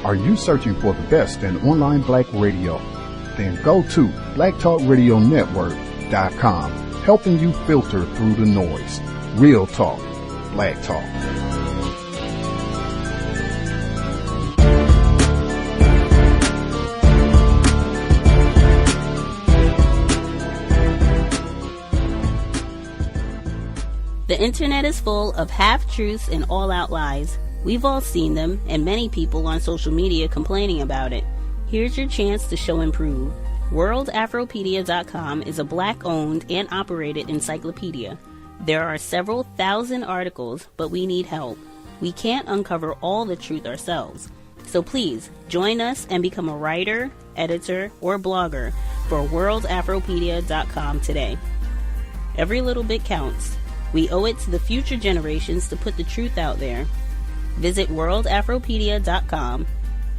Are you searching for the best in online black radio? Then go to blacktalkradionetwork.com, helping you filter through the noise. Real talk, black talk. The internet is full of half-truths and all-out lies. We've all seen them, and many people on social media complaining about it. Here's your chance to show and prove. WorldAfropedia.com is a black-owned and operated encyclopedia. There are several thousand articles, but we need help. We can't uncover all the truth ourselves. So please, join us and become a writer, editor, or blogger for WorldAfropedia.com today. Every little bit counts. We owe it to the future generations to put the truth out there. Visit WorldAfropedia.com,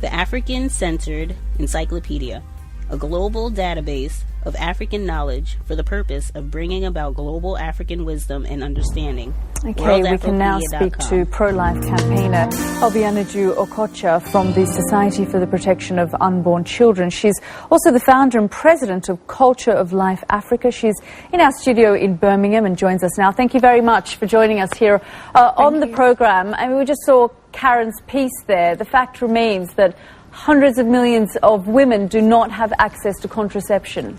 the African-centered encyclopedia, a global database of African knowledge for the purpose of bringing about global African wisdom and understanding. Okay, we can now speak to pro-life campaigner Obianuju Okocha from the Society for the Protection of Unborn Children. She's also the founder and president of Culture of Life Africa. She's in our studio in Birmingham and joins us now. Thank you very much for joining us here on the program. I mean, we just saw Karen's piece there. The fact remains that hundreds of millions of women do not have access to contraception.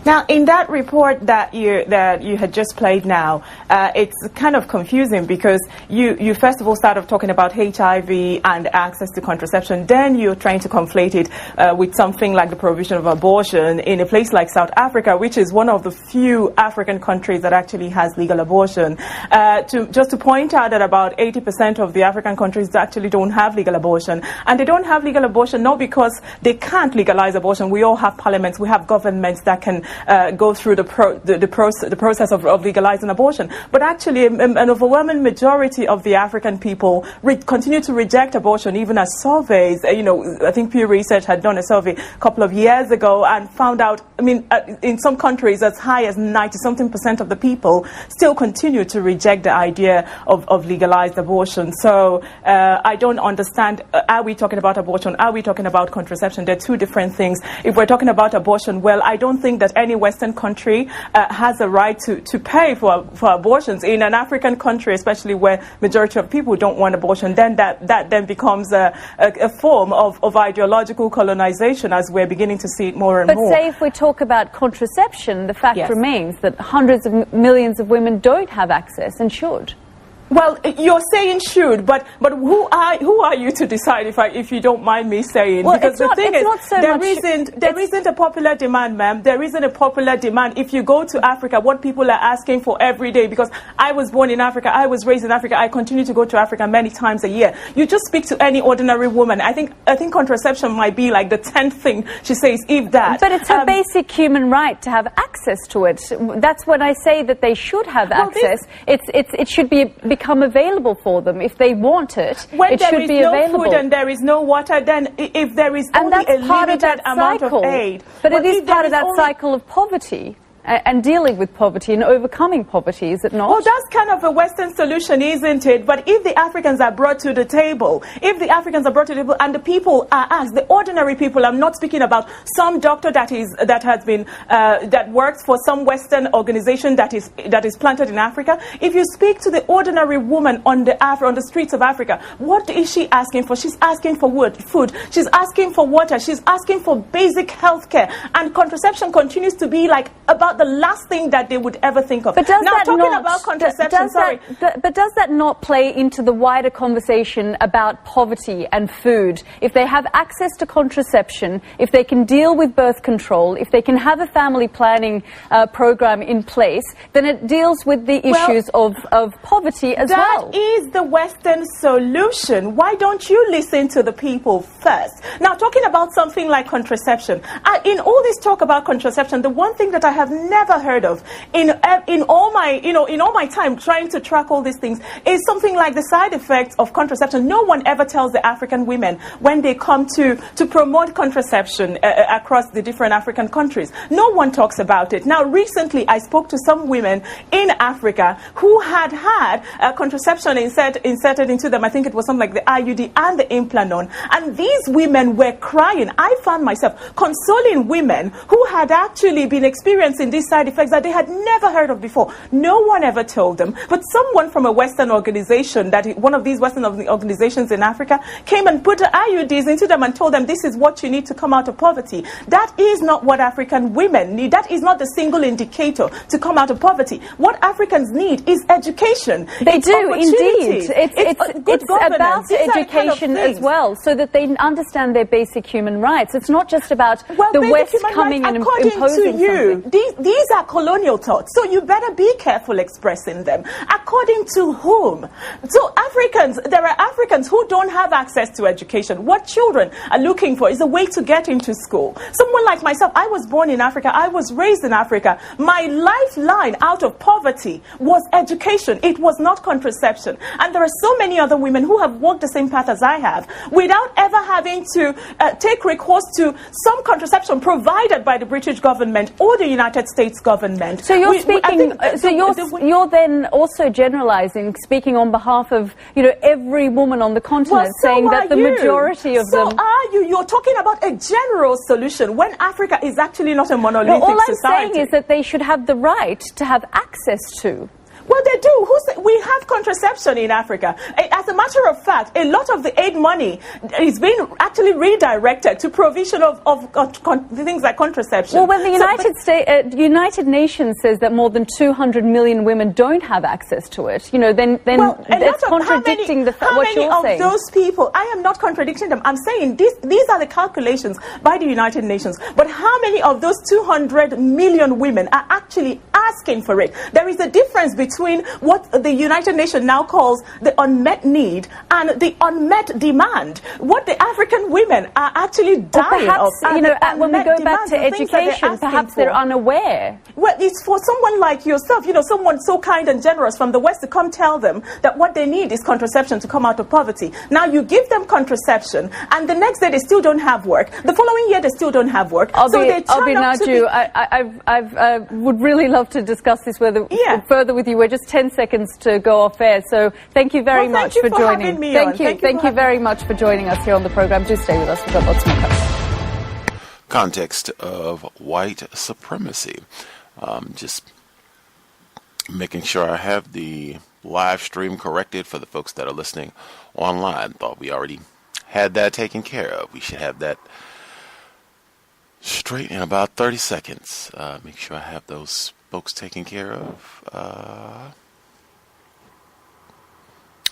Now, in that report that you had just played now, it's kind of confusing because you first of all started talking about HIV and access to contraception. Then you're trying to conflate it with something like the provision of abortion in a place like South Africa, which is one of the few African countries that actually has legal abortion. Just to point out that about 80% of the African countries actually don't have legal abortion. And they don't have legal abortion not because they can't legalize abortion. We all have parliaments, we have governments that can go through the process of legalizing abortion. But actually, an overwhelming majority of the African people continue to reject abortion, even as surveys. I think Pew Research had done a survey a couple of years ago and found out, in some countries as high as 90-something% of the people still continue to reject the idea of legalized abortion. So I don't understand, are we talking about abortion? Are we talking about contraception? They're two different things. If we're talking about abortion, well, I don't think that any Western country has a right to pay for abortions. In an African country, especially where majority of people don't want abortion, then that then becomes a form of ideological colonization, as we're beginning to see it more and more. But say if we talk about contraception, the fact remains that hundreds of millions of women don't have access and should. Well, you're saying should, but who are you to decide, if you don't mind me saying? Well, because the thing is, there there isn't a popular demand, ma'am. There isn't a popular demand. If you go to Africa, what people are asking for every day, because I was born in Africa, I was raised in Africa, I continue to go to Africa many times a year. You just speak to any ordinary woman. I think contraception might be like the 10th thing she says, if that. But it's a basic human right to have access to it. That's when I say that they should have access. It should become available for them if they want it. When it there should is be no available. food and there is no water, then if there is only a limited amount of aid. But it is part of that cycle of poverty. And dealing with poverty and overcoming poverty, is it not? Well, that's kind of a Western solution, isn't it? But if the Africans are brought to the table, and the people are asked, the ordinary people, I'm not speaking about some doctor that works for some Western organization that is planted in Africa. If you speak to the ordinary woman on the streets of Africa, what is she asking for? She's asking for food. She's asking for water. She's asking for basic health care. And contraception continues to be like about the last thing that they would ever think of. But does now, that talking not, about contraception, but does that not play into the wider conversation about poverty and food? If they have access to contraception, if they can deal with birth control, if they can have a family planning program in place, then it deals with the issues of poverty as well. That is the Western solution. Why don't you listen to the people first? Now, talking about something like contraception, in all this talk about contraception, the one thing that I have never heard of in all my time trying to track all these things is something like the side effects of contraception. No one ever tells the African women when they come to promote contraception across the different African countries. No one talks about it. Now, recently, I spoke to some women in Africa who had contraception inserted into them. I think it was something like the IUD and the implanon. And these women were crying. I found myself consoling women who had actually been experiencing these side effects that they had never heard of before. No one ever told them. But someone from a Western organization, one of these Western organizations in Africa, came and put the IUDs into them and told them this is what you need to come out of poverty. That is not what African women need. That is not the single indicator to come out of poverty. What Africans need is education. They do, indeed. It's about education as well, so that they understand their basic human rights. It's not just about the West coming and imposing something. These are colonial thoughts, so you better be careful expressing them. According to whom? So there are Africans who don't have access to education. What children are looking for is a way to get into school. Someone like myself, I was born in Africa, I was raised in Africa. My lifeline out of poverty was education. It was not contraception. And there are so many other women who have walked the same path as I have without ever having to take recourse to some contraception provided by the British government or the United States government. So you're you're then also generalizing, speaking on behalf of every woman on the continent, saying that the majority of them. So are you? You're talking about a general solution when Africa is actually not a monolithic all I'm society. saying is that they should have the right to have access to. Well, they do. We have contraception in Africa. As a matter of fact, a lot of the aid money is being actually redirected to provision of things like contraception. Well, when the United Nations says that more than 200 million women don't have access to it, then it's contradicting what you're saying. How many of those people? I am not contradicting them. I'm saying these are the calculations by the United Nations. But how many of those 200 million women are actually asking for it? There is a difference between what the United Nations now calls the unmet need and the unmet demand. What the African women are actually dying of. When we go back to education, perhaps they're unaware. Well, it's for someone like yourself, someone so kind and generous from the West to come tell them that what they need is contraception to come out of poverty. Now you give them contraception, and the next day they still don't have work. The following year they still don't have work. I would really love to discuss this further with you. We're just 10 seconds to go off air, so thank you very much for joining. Thank you very much for joining us here on the program. Do stay with us. We've got lots more coming. Context of White Supremacy. Just making sure I have the live stream corrected for the folks that are listening online. Thought we already had that taken care of. We should have that straight in about 30 seconds. Make sure I have those folks taken care of.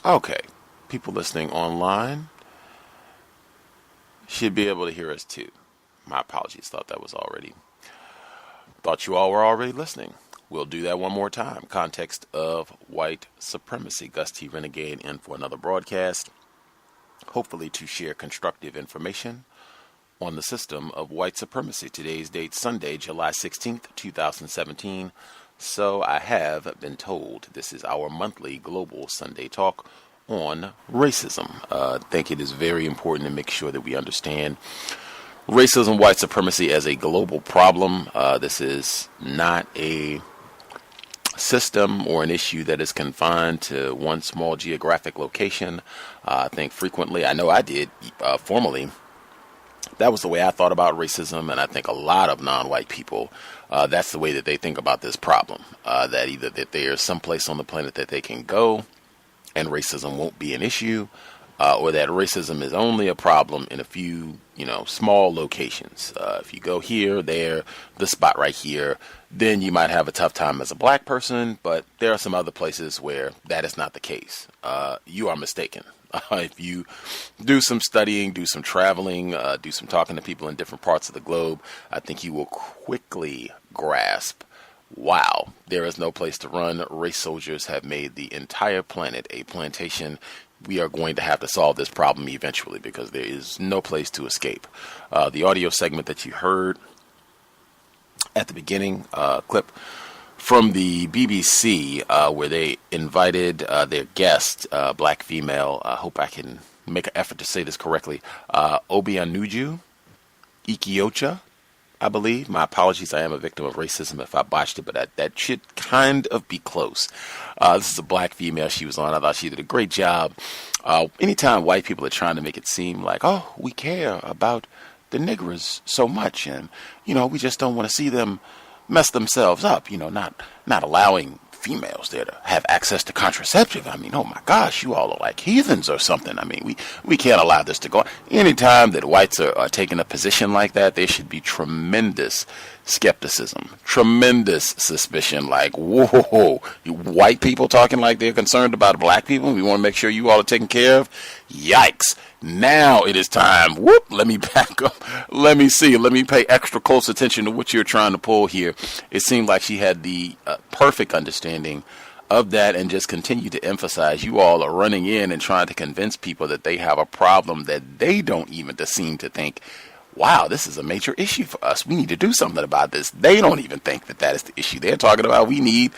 Okay, people listening online should be able to hear us too. My apologies, thought you all were already listening. We'll do that one more time. Context of White Supremacy. Gus T Renegade in for another broadcast, hopefully to share constructive information on the system of white supremacy. Today's date, Sunday, July 16th, 2017. So I have been told. This is our monthly global Sunday talk on racism. I think it is very important to make sure that we understand racism, white supremacy as a global problem. This is not a system or an issue that is confined to one small geographic location. I think frequently, I know I did formerly, that was the way I thought about racism, and I think a lot of non-white people, that's the way that they think about this problem. That either that there's someplace on the planet that they can go and racism won't be an issue, or that racism is only a problem in a few, small locations. If you go here, there, the spot right here, then you might have a tough time as a black person, but there are some other places where that is not the case. You are mistaken. If you do some studying, do some traveling, do some talking to people in different parts of the globe, I think you will quickly grasp, wow, there is no place to run. Race soldiers have made the entire planet a plantation. We are going to have to solve this problem eventually because there is no place to escape. The audio segment that you heard at the beginning clip from the BBC where they invited their guest, black female. I hope I can make an effort to say this correctly. Obianuju Ikiocha, I believe. My apologies. I am a victim of racism if I botched it, but that should kind of be close. This is a black female she was on. I thought she did a great job. Anytime white people are trying to make it seem like, oh, we care about the niggers so much, and, we just don't want to see them mess themselves up, not allowing females there to have access to contraceptive. I mean, oh my gosh, you all are like heathens or something. I mean, we can't allow this to go on. Anytime that whites are taking a position like that, there should be tremendous skepticism, tremendous suspicion, like, whoa, white people talking like they're concerned about black people, we want to make sure you all are taken care of? Yikes. Now it is time. Let me back up. Let me pay extra close attention to what you're trying to pull here. It seemed like she had the perfect understanding of that and just continue to emphasize you all are running in and trying to convince people that they have a problem that they don't even seem to think, wow, this is a major issue for us. We need to do something about this. They don't even think that is the issue. They're talking about we need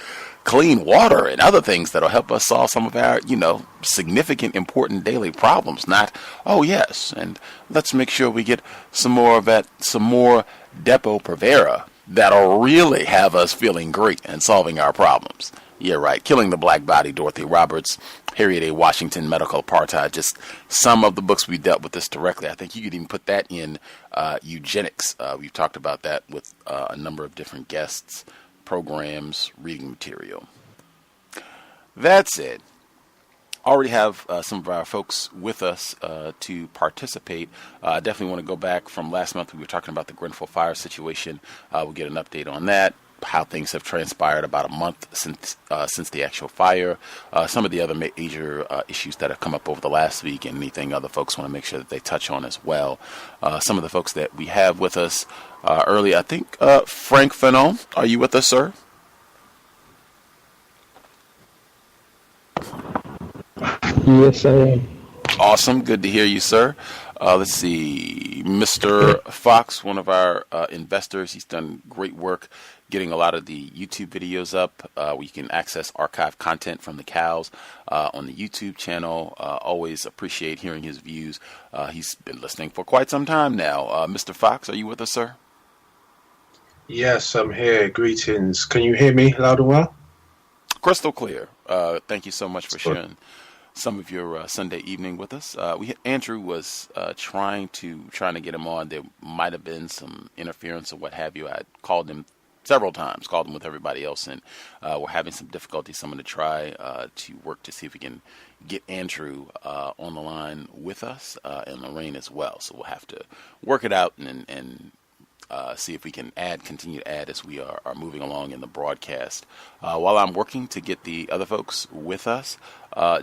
clean water and other things that'll help us solve some of our, significant, important daily problems. Not, oh yes, and let's make sure we get some more Depo-Provera that'll really have us feeling great and solving our problems. Yeah, right. Killing the Black Body, Dorothy Roberts, Harriet A. Washington, Medical Apartheid, just some of the books we dealt with this directly. I think you could even put that in eugenics. We've talked about that with a number of different guests, programs, reading material. That's it. Already have some of our folks with us to participate. I definitely want to go back from last month. We were talking about the Grenfell Fire situation. We'll get an update on that, how things have transpired about a month since the actual fire, some of the other major issues that have come up over the last week, and anything other folks want to make sure that they touch on as well. Some of the folks that we have with us early, I think Frank Fanon, are you with us, sir? Yes, I am. Awesome. Good to hear you, sir. Let's see. Mr. Fox, one of our investors, he's done great work getting a lot of the YouTube videos up where you can access archive content from the cows on the YouTube channel. Always appreciate hearing his views. He's been listening for quite some time now. Mr. Fox, are you with us, sir? Yes, I'm here. Greetings. Can you hear me loud and well? Crystal clear. Thank you so much for sharing some of your Sunday evening with us. Andrew was trying to get him on. There might have been some interference or what have you. I called him several times, called him with everybody else, and we're having some difficulty. So I'm going to try to work to see if we can get Andrew on the line with us and Lorraine as well. So we'll have to work it out and see if we can continue to add as we are moving along in the broadcast. While I'm working to get the other folks with us,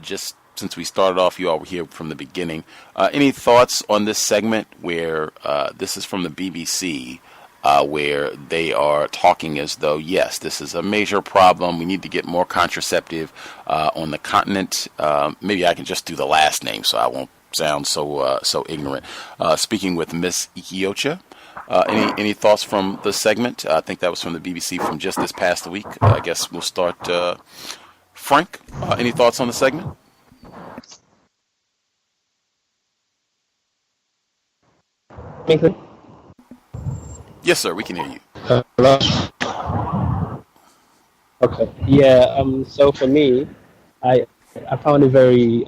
just since we started off, you all were here from the beginning. Any thoughts on this segment where this is from the BBC, where they are talking as though, yes, this is a major problem. We need to get more contraceptive on the continent. Maybe I can just do the last name so I won't sound so ignorant. Speaking with Miss Ikiocha. Any thoughts from the segment? I think that was from the BBC from just this past week. I guess we'll start. Frank, any thoughts on the segment? Yes, sir. We can hear you. Hello. Okay. Yeah. So for me, I found it very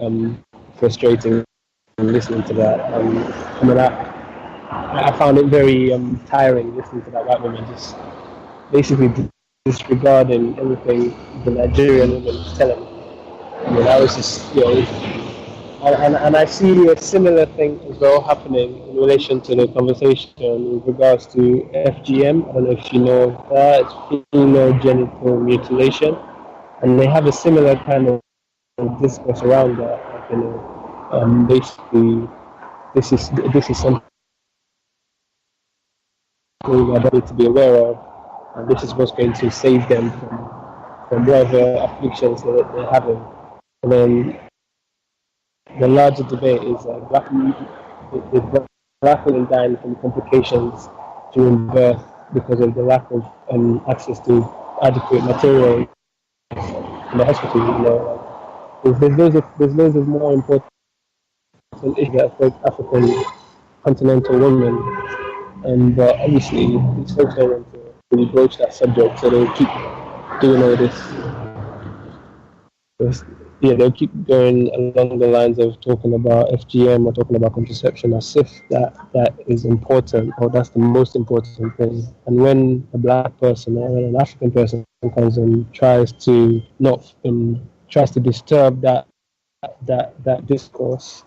frustrating listening to that. I found it very tiring listening to that white woman just basically disregarding everything the Nigerian woman was telling me. I was just, and I see a similar thing as well happening in relation to the conversation with regards to FGM. I don't know if you know that, it's female genital mutilation, and they have a similar kind of discourse around that. Basically, this is something I need to be aware of, and this is what's going to save them from whatever afflictions that they're having. And then the larger debate is black women dying from complications during birth because of the lack of access to adequate material in the hospital. You know, there's loads of more important issues that affect African continental women, and but obviously these folks don't want to really broach that subject, so they keep doing all this. Yeah, they'll keep going along the lines of talking about FGM or talking about contraception as if that is important or that's the most important thing. And when a black person or an African person comes and tries to disturb that discourse,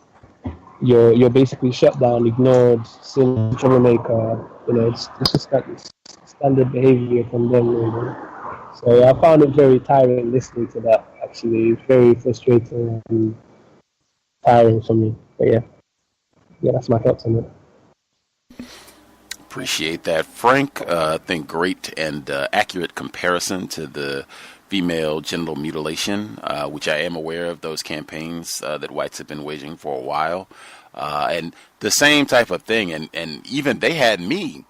you're basically shut down, ignored, seen troublemaker. You know, it's just that standard behavior from them. You know? So I found it very tiring listening to that. Actually, it's very frustrating and tiring for me. But yeah, that's my thoughts on it. Appreciate that, Frank. I think great and accurate comparison to the female genital mutilation, which I am aware of those campaigns that whites have been waging for a while, and the same type of thing. And even they had me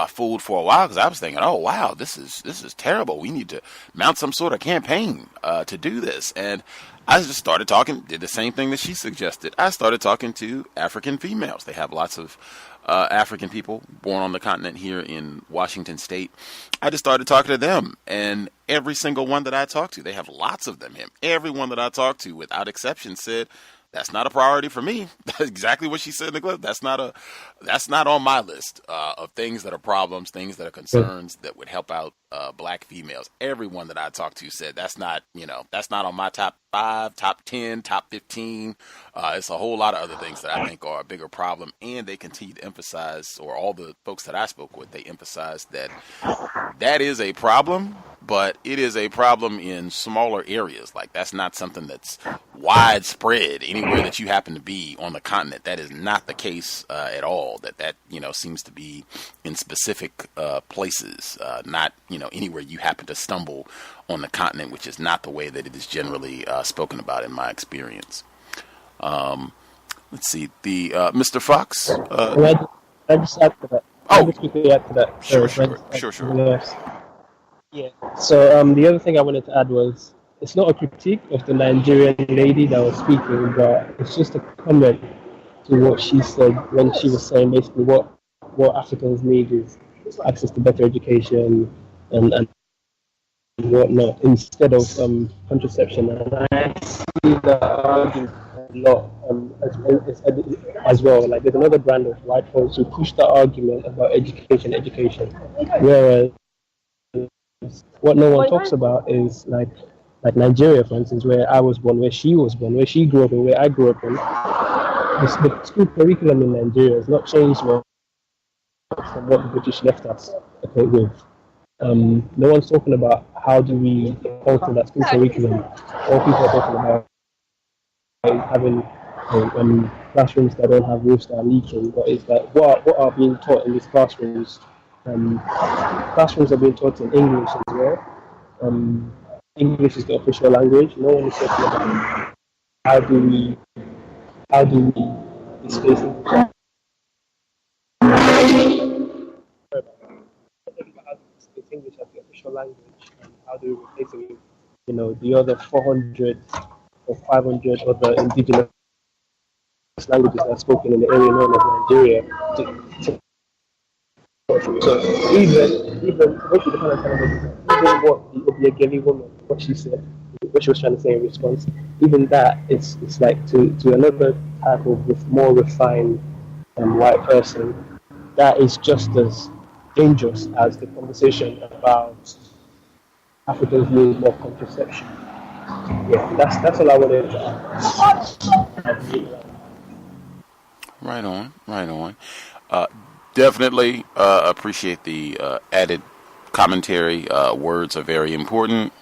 fooled for a while because I was thinking, oh wow, this is terrible. We need to mount some sort of campaign to do this. And I just started talking, did the same thing that she suggested. I started talking to African females. They have lots of African people born on the continent here in Washington State. I just started talking to them, and every single one that I talked to, they have lots of them here. Everyone that I talked to, without exception, said, that's not a priority for me. That's exactly what she said in the clip. That's not on my list of things that are problems, things that are concerns that would help out black females. Everyone that I talked to said that's not on my top 5, top 10, top 15. It's a whole lot of other things that I think are a bigger problem. And they continue to emphasize, or all the folks that I spoke with, they emphasize that is a problem, but it is a problem in smaller areas. Like, that's not something that's widespread anywhere that you happen to be on the continent. That is not the case at all. That seems to be in specific places, not anywhere you happen to stumble on the continent, which is not the way that it is generally spoken about in my experience. Let's see, the Mr. Fox. I just add to that. Just quickly add to that. Sure. Yeah. So the other thing I wanted to add was, it's not a critique of the Nigerian lady that was speaking, but it's just a comment to what she said when she was saying basically what Africans need is access to better education and whatnot instead of contraception. And I see that argument a lot as well. Like, there's another brand of white folks who push the argument about education, whereas what no one talks about is like Nigeria, for instance, where I was born, where she was born, where she grew up, and where I grew up in. The school curriculum in Nigeria has not changed much from what the British left us with. No one's talking about how do we alter that school curriculum. All people are talking about having classrooms that don't have roofs that are leaking. But it's like, what are being taught in these classrooms? Classrooms are being taught in English as well. English is the official language. No one is talking about how do we displace English. English as the official language, and how do we replace it with, the other 400 or 500 other indigenous languages that are spoken in the area known as Nigeria. So even what she kind of even what the Obiageli woman, what she said, what she was trying to say in response, even that it's like to another type of more refined white person, that is just as dangerous as the conversation about Africans need more contraception. Yeah, that's all I wanted to add. Right on. Definitely appreciate the added commentary. Words are very important.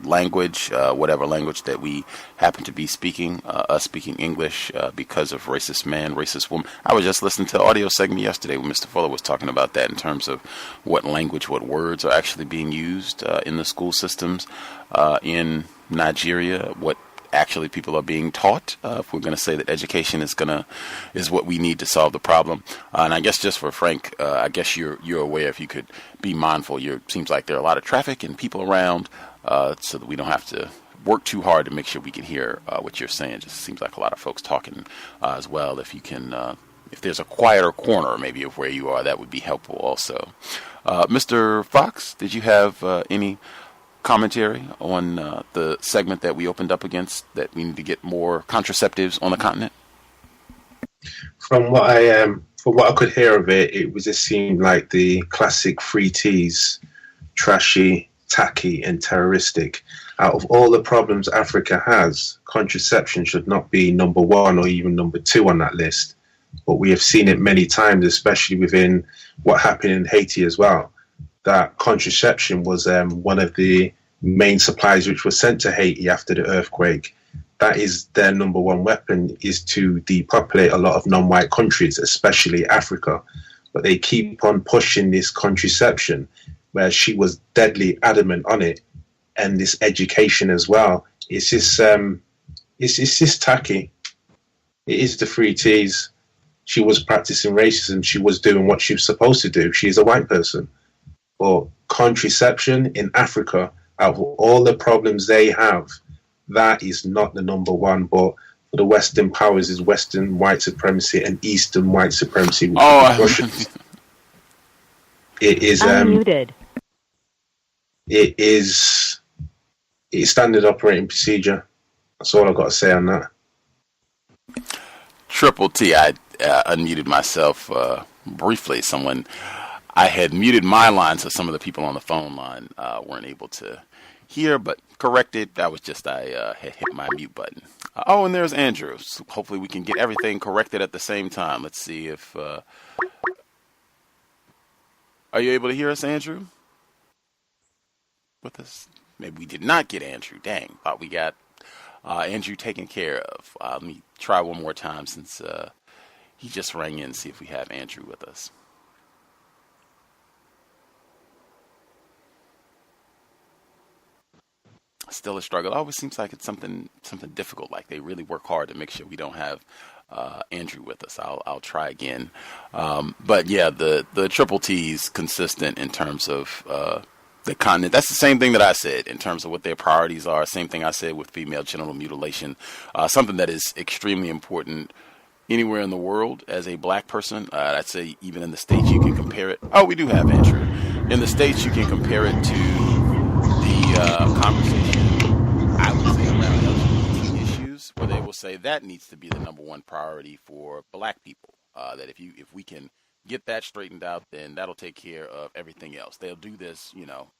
Language, whatever language that we happen to be speaking, us speaking English because of racist man, racist woman. I was just listening to the audio segment yesterday when Mr. Fuller was talking about that in terms of what language, what words are actually being used in the school systems in Nigeria, what actually people are being taught. If we're going to say that education is what we need to solve the problem. And I guess just for Frank, I guess you're aware, if you could be mindful. Seems like there are a lot of traffic and people around, so that we don't have to work too hard to make sure we can hear what you're saying. Just seems like a lot of folks talking as well. If you can, if there's a quieter corner maybe of where you are, that would be helpful also. Mr. Fox, did you have any commentary on the segment that we opened up against, that we need to get more contraceptives on the continent? From what I could hear of it, it just seemed like the classic three T's: trashy, tacky, and terroristic. Out of all the problems Africa has, contraception should not be number one or even number two on that list. But we have seen it many times, especially within what happened in Haiti as well, that contraception was one of the main supplies which was sent to Haiti after the earthquake. That is their number one weapon, is to depopulate a lot of non-white countries, especially Africa. But they keep on pushing this contraception, where she was deadly adamant on it, and this education as well. It's just tacky. It is the three T's. She was practicing racism. She was doing what she was supposed to do. She's a white person. But contraception in Africa, out of all the problems they have, that is not the number one. But for the Western powers is Western white supremacy and Eastern white supremacy. Russians. It is unmuted. It's standard operating procedure. That's all I've got to say on that. Triple T, I unmuted myself briefly. I had muted my line, so some of the people on the phone line weren't able to hear, but corrected. That was just I had hit my mute button. And there's Andrew. So hopefully we can get everything corrected at the same time. Let's see if... are you able to hear us, Andrew? With us? Maybe we did not get Andrew. Dang, thought we got Andrew taken care of. Let me try one more time since he just rang in, see if we have Andrew with us. Still a struggle. It always seems like it's something difficult, like they really work hard to make sure we don't have Andrew with us. I'll try again. But yeah, the triple T's consistent in terms of the continent. That's the same thing that I said in terms of what their priorities are. Same thing I said with female genital mutilation. Something that is extremely important anywhere in the world as a black person. I'd say even in the States you can compare it. Oh, we do have Andrew. In the States you can compare it to the conversation, I would say, around LGBT issues, where they will say that needs to be the number one priority for black people. That if we can get that straightened out, then that'll take care of everything else. They'll do this,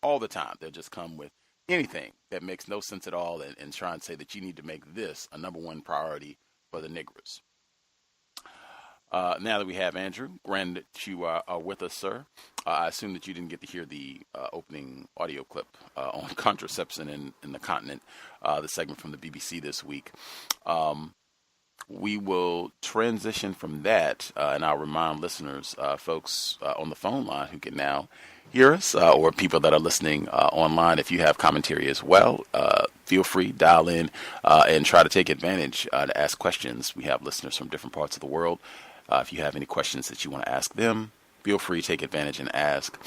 all the time. They'll just come with anything that makes no sense at all and try and say that you need to make this a number one priority for the niggers. Now that we have Andrew, grand that you are with us, sir. I assume that you didn't get to hear the opening audio clip on contraception in the continent, the segment from the BBC this week. We will transition from that, and I'll remind listeners, folks on the phone line who can now hear us, or people that are listening online, if you have commentary as well, feel free, dial in and try to take advantage to ask questions. We have listeners from different parts of the world. If you have any questions that you want to ask them, feel free to take advantage and ask.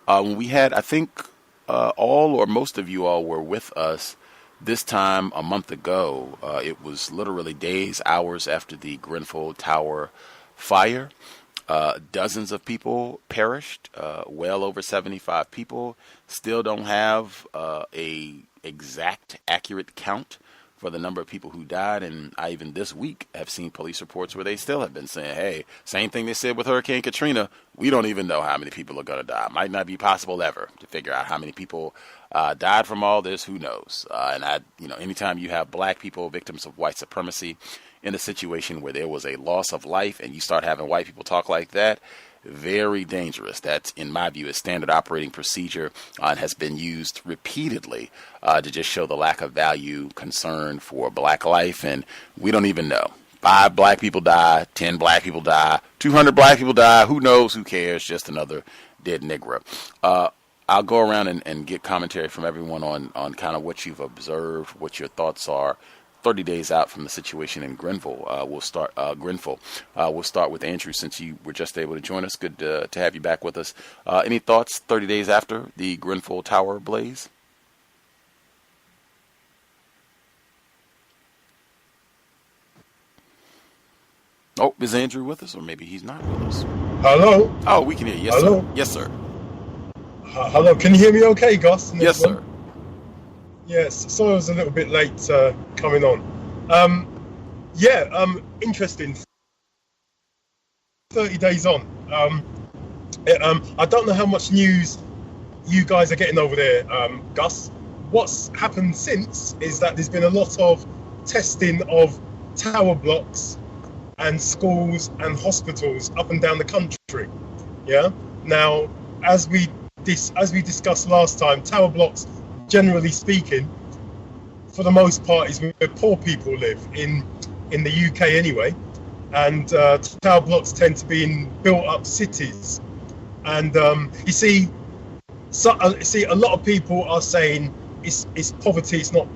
When we had, I think all or most of you all were with us this time a month ago. It was literally days, hours after the Grenfell Tower Fire. Dozens of people perished, well over 75 people. Still don't have a exact, accurate count for the number of people who died. And I even this week have seen police reports where they still have been saying, hey, same thing they said with Hurricane Katrina. We don't even know how many people are going to die. Might not be possible ever to figure out how many people died from all this. Who knows? Anytime you have black people, victims of white supremacy, in a situation where there was a loss of life and you start having white people talk like that, very dangerous. That, in my view, is standard operating procedure and has been used repeatedly to just show the lack of value, concern for black life. And we don't even know. 5 black people die, 10 black people die, 200 black people die. Who knows? Who cares? Just another dead Negro. I'll go around and get commentary from everyone on kind of what you've observed, what your thoughts are 30 days out from the situation in Grenfell. We'll start with Andrew, since you were just able to join us. Good to have you back with us. Any thoughts 30 days after the Grenfell Tower blaze? Oh, is Andrew with us, or maybe he's not with us? Hello? Oh, we can hear you. Yes, hello? Sir. Yes, sir. Hello, can you hear me okay, Gus? Yes, sir. Yes, so I was a little bit late coming on. Interesting. 30 days on. I don't know how much news you guys are getting over there, Gus. What's happened since is that there's been a lot of testing of tower blocks and schools and hospitals up and down the country. Yeah. Now, as we discussed last time, tower blocks, generally speaking, for the most part, is where poor people live in the UK anyway, and tower blocks tend to be in built-up cities. And you see, a lot of people are saying it's poverty, it's not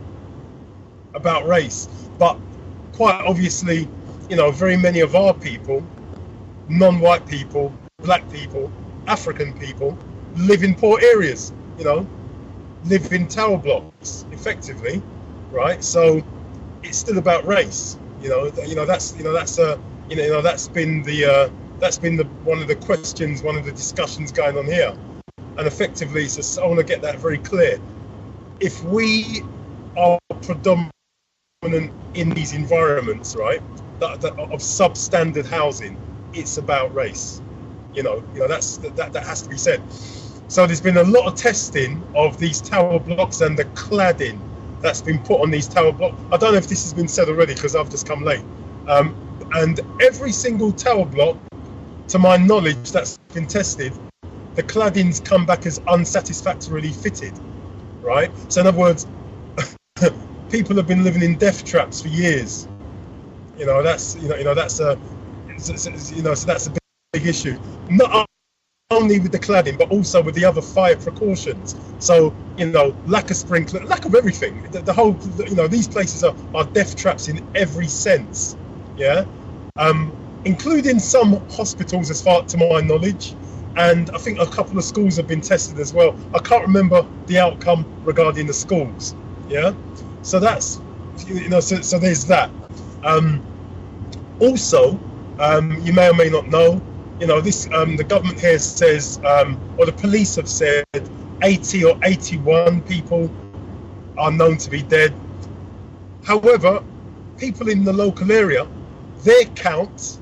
about race, but quite obviously, you know, very many of our people, non-white people, black people, African people, live in poor areas, you know, live in tower blocks, effectively, right? So it's still about race, that's been one of the questions, one of the discussions going on here, and effectively, so I want to get that very clear. If we are predominant in these environments, right, that of substandard housing, it's about race. That has to be said. So there's been a lot of testing of these tower blocks and the cladding that's been put on these tower blocks. I don't know if this has been said already because I've just come late. And every single tower block, to my knowledge, that's been tested, the claddings come back as unsatisfactorily fitted, right? So in other words, people have been living in death traps for years. That's a big issue. Not only with the cladding, but also with the other fire precautions. So, lack of sprinkler, lack of everything. The whole, these places are death traps in every sense. Yeah, including some hospitals, as far to my knowledge, and I think a couple of schools have been tested as well. I can't remember the outcome regarding the schools. Yeah, so that's, so there's that. Also, you may or may not know, this the government here says, or the police have said, 80 or 81 people are known to be dead. However, people in the local area, their count,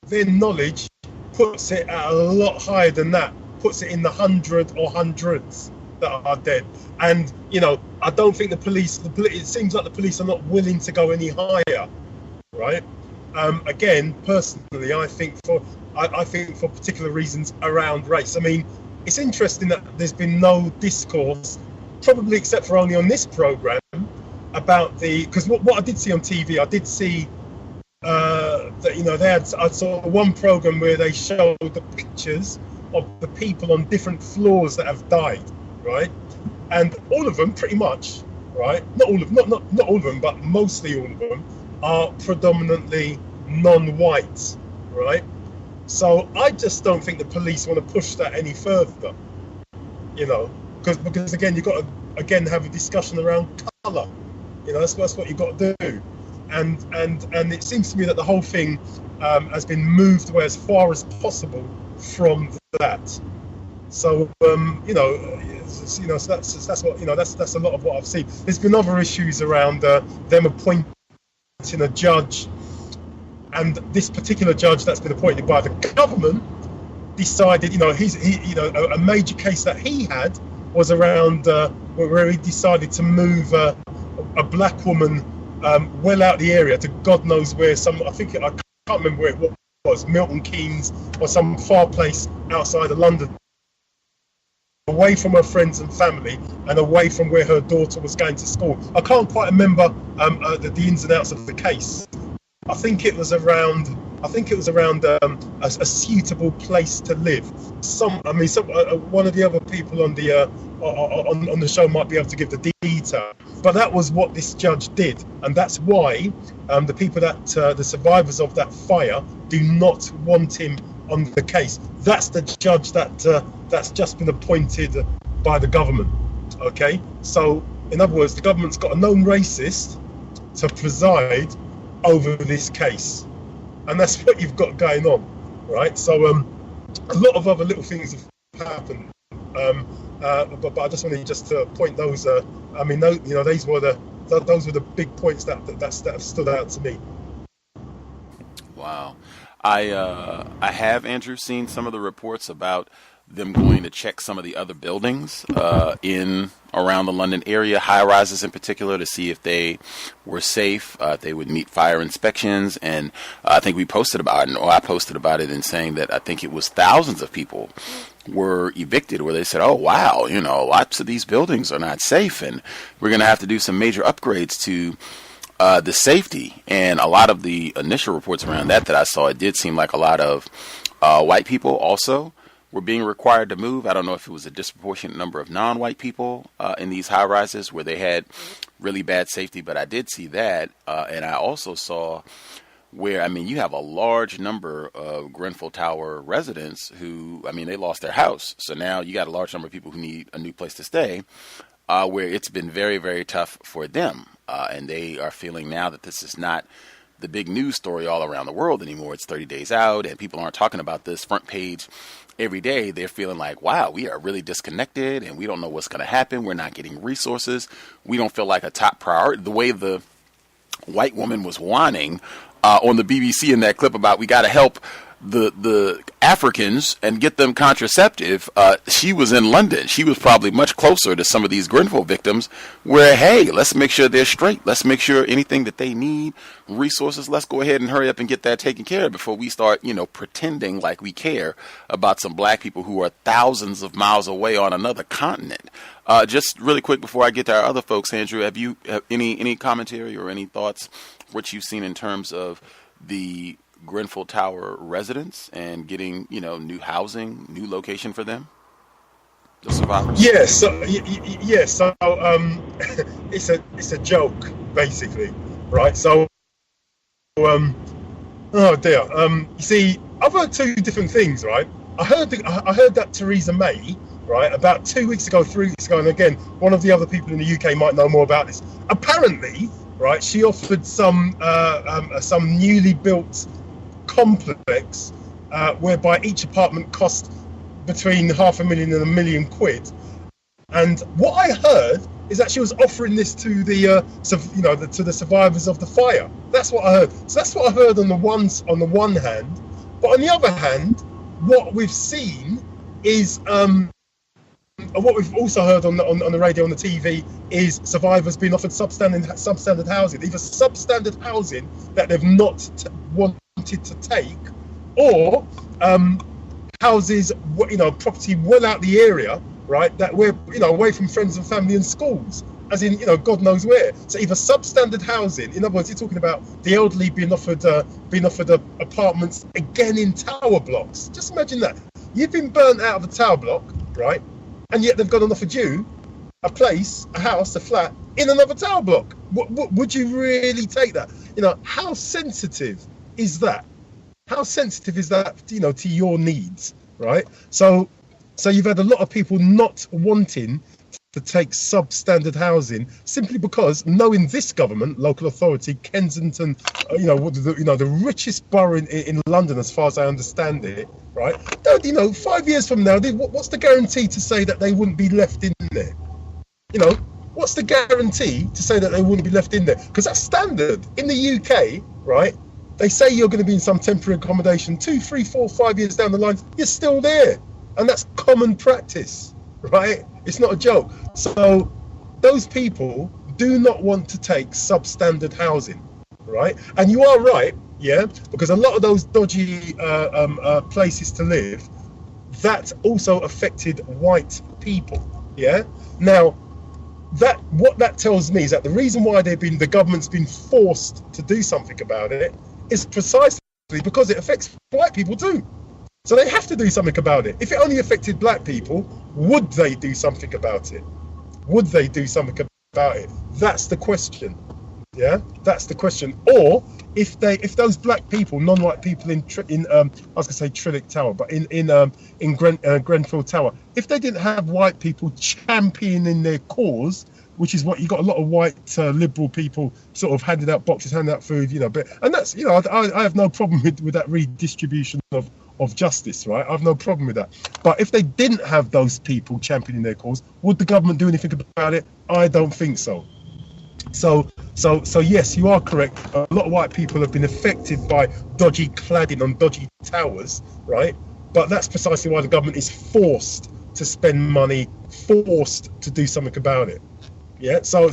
their knowledge puts it at a lot higher than that, puts it in the 100 or hundreds that are dead. And, I don't think the police, it seems like the police are not willing to go any higher, right? Again, personally, I think for particular reasons around race. I mean, it's interesting that there's been no discourse, probably except for only on this program, about because what I did see on TV, I did see that I saw one program where they showed the pictures of the people on different floors that have died, right? And all of them, pretty much, right? Not all of them, but mostly all of them are predominantly non-white, right? So I just don't think the police want to push that any further, because again, you've got to again have a discussion around colour. That's what you've got to do, and it seems to me that the whole thing has been moved away as far as possible from that. So so that's what that's a lot of what I've seen. There's been other issues around them appointing a judge. And this particular judge that's been appointed by the government decided, a major case that he had was around where he decided to move a black woman well out the area to God knows where. I can't remember where it was, Milton Keynes or some far place outside of London, away from her friends and family and away from where her daughter was going to school. I can't quite remember the ins and outs of the case. I think it was around a suitable place to live. One of the other people on the show might be able to give the detail. But that was what this judge did, and that's why the people that the survivors of that fire do not want him on the case. That's the judge that's just been appointed by the government. Okay, so in other words, the government's got a known racist to preside over this case, and that's what you've got going on, right? So a lot of other little things have happened, but I just wanted to point those. I mean, those were the big points that have stood out to me. Wow, I have, Andrew, seen some of the reports about them going to check some of the other buildings in around the London area, high rises in particular, to see if they were safe, if they would meet fire inspections. And I think we posted about it, or I posted about it, in saying that I think it was thousands of people were evicted, where they said, oh, wow, lots of these buildings are not safe, and we're going to have to do some major upgrades to the safety. And a lot of the initial reports around that I saw, it did seem like a lot of white people also were being required to move. I don't know if it was a disproportionate number of non-white people in these high rises where they had really bad safety, but I did see that. And I also saw where, you have a large number of Grenfell Tower residents who, they lost their house. So now you got a large number of people who need a new place to stay, where it's been very, very tough for them. And they are feeling now that this is not the big news story all around the world anymore. It's 30 days out and people aren't talking about this front page every day. They're feeling like, wow, we are really disconnected and we don't know what's going to happen. We're not getting resources. We don't feel like a top priority. The way the white woman was whining on the BBC in that clip about we got to help the Africans and get them contraceptive, she was in London. She was probably much closer to some of these Grenfell victims where, hey, let's make sure they're straight. Let's make sure anything that they need, resources, let's go ahead and hurry up and get that taken care of before we start, pretending like we care about some black people who are thousands of miles away on another continent. Just really quick before I get to our other folks, Andrew, have you any commentary or any thoughts, what you've seen in terms of the Grenfell Tower residents and getting, new housing, new location for them, the survivors? Yes, yes. So it's a joke, basically, right? So, oh dear. You see, I've heard two different things, right? I heard that Theresa May, right, about 2 weeks ago, 3 weeks ago, and again, one of the other people in the UK might know more about this. Apparently, right, she offered some newly built complex whereby each apartment cost between £500,000 and £1 million. And what I heard is that she was offering this to the to the survivors of the fire. That's what I heard. So that's what I heard on the one hand, but on the other hand, what we've seen is what we've also heard on the radio, on the TV, is survivors being offered substandard housing, either substandard housing that they've not wanted to take, or houses, property well out the area, right, that we're away from friends and family and schools, as in God knows where. So either substandard housing, in other words, you're talking about the elderly being offered apartments again in tower blocks. Just imagine that you've been burnt out of a tower block, right, and yet they've gone and offered you a place, a house, a flat in another tower block. Would you really take that? How sensitive is that? How sensitive is that, to your needs, right? So you've had a lot of people not wanting to take substandard housing simply because, knowing this government, local authority, Kensington, the richest borough in London, as far as I understand it, right? 5 years from now, what's the guarantee to say that they wouldn't be left in there? What's the guarantee to say that they wouldn't be left in there? Because that's standard in the UK, right? They say you're going to be in some temporary accommodation 2, 3, 4, 5 years down the line, you're still there. And that's common practice, right? It's not a joke. So those people do not want to take substandard housing, right? And you are right, yeah, because a lot of those dodgy places to live, that also affected white people, yeah? Now, what that tells me is that the reason why the government's been forced to do something about it is precisely because it affects white people too. So they have to do something about it. If it only affected black people, would they do something about it? Would they do something about it? That's the question. Yeah, that's the question. Or if those black people, non-white people I was gonna say Trinity Tower, but in Grenfell Tower, if they didn't have white people championing their cause, which is what you got a lot of white liberal people sort of handing out boxes, handing out food, but and that's I have no problem with that redistribution of justice, right? I have no problem with that. But if they didn't have those people championing their cause, would the government do anything about it? I don't think so. So yes, you are correct. A lot of white people have been affected by dodgy cladding on dodgy towers, right? But that's precisely why the government is forced to spend money, forced to do something about it. Yeah. So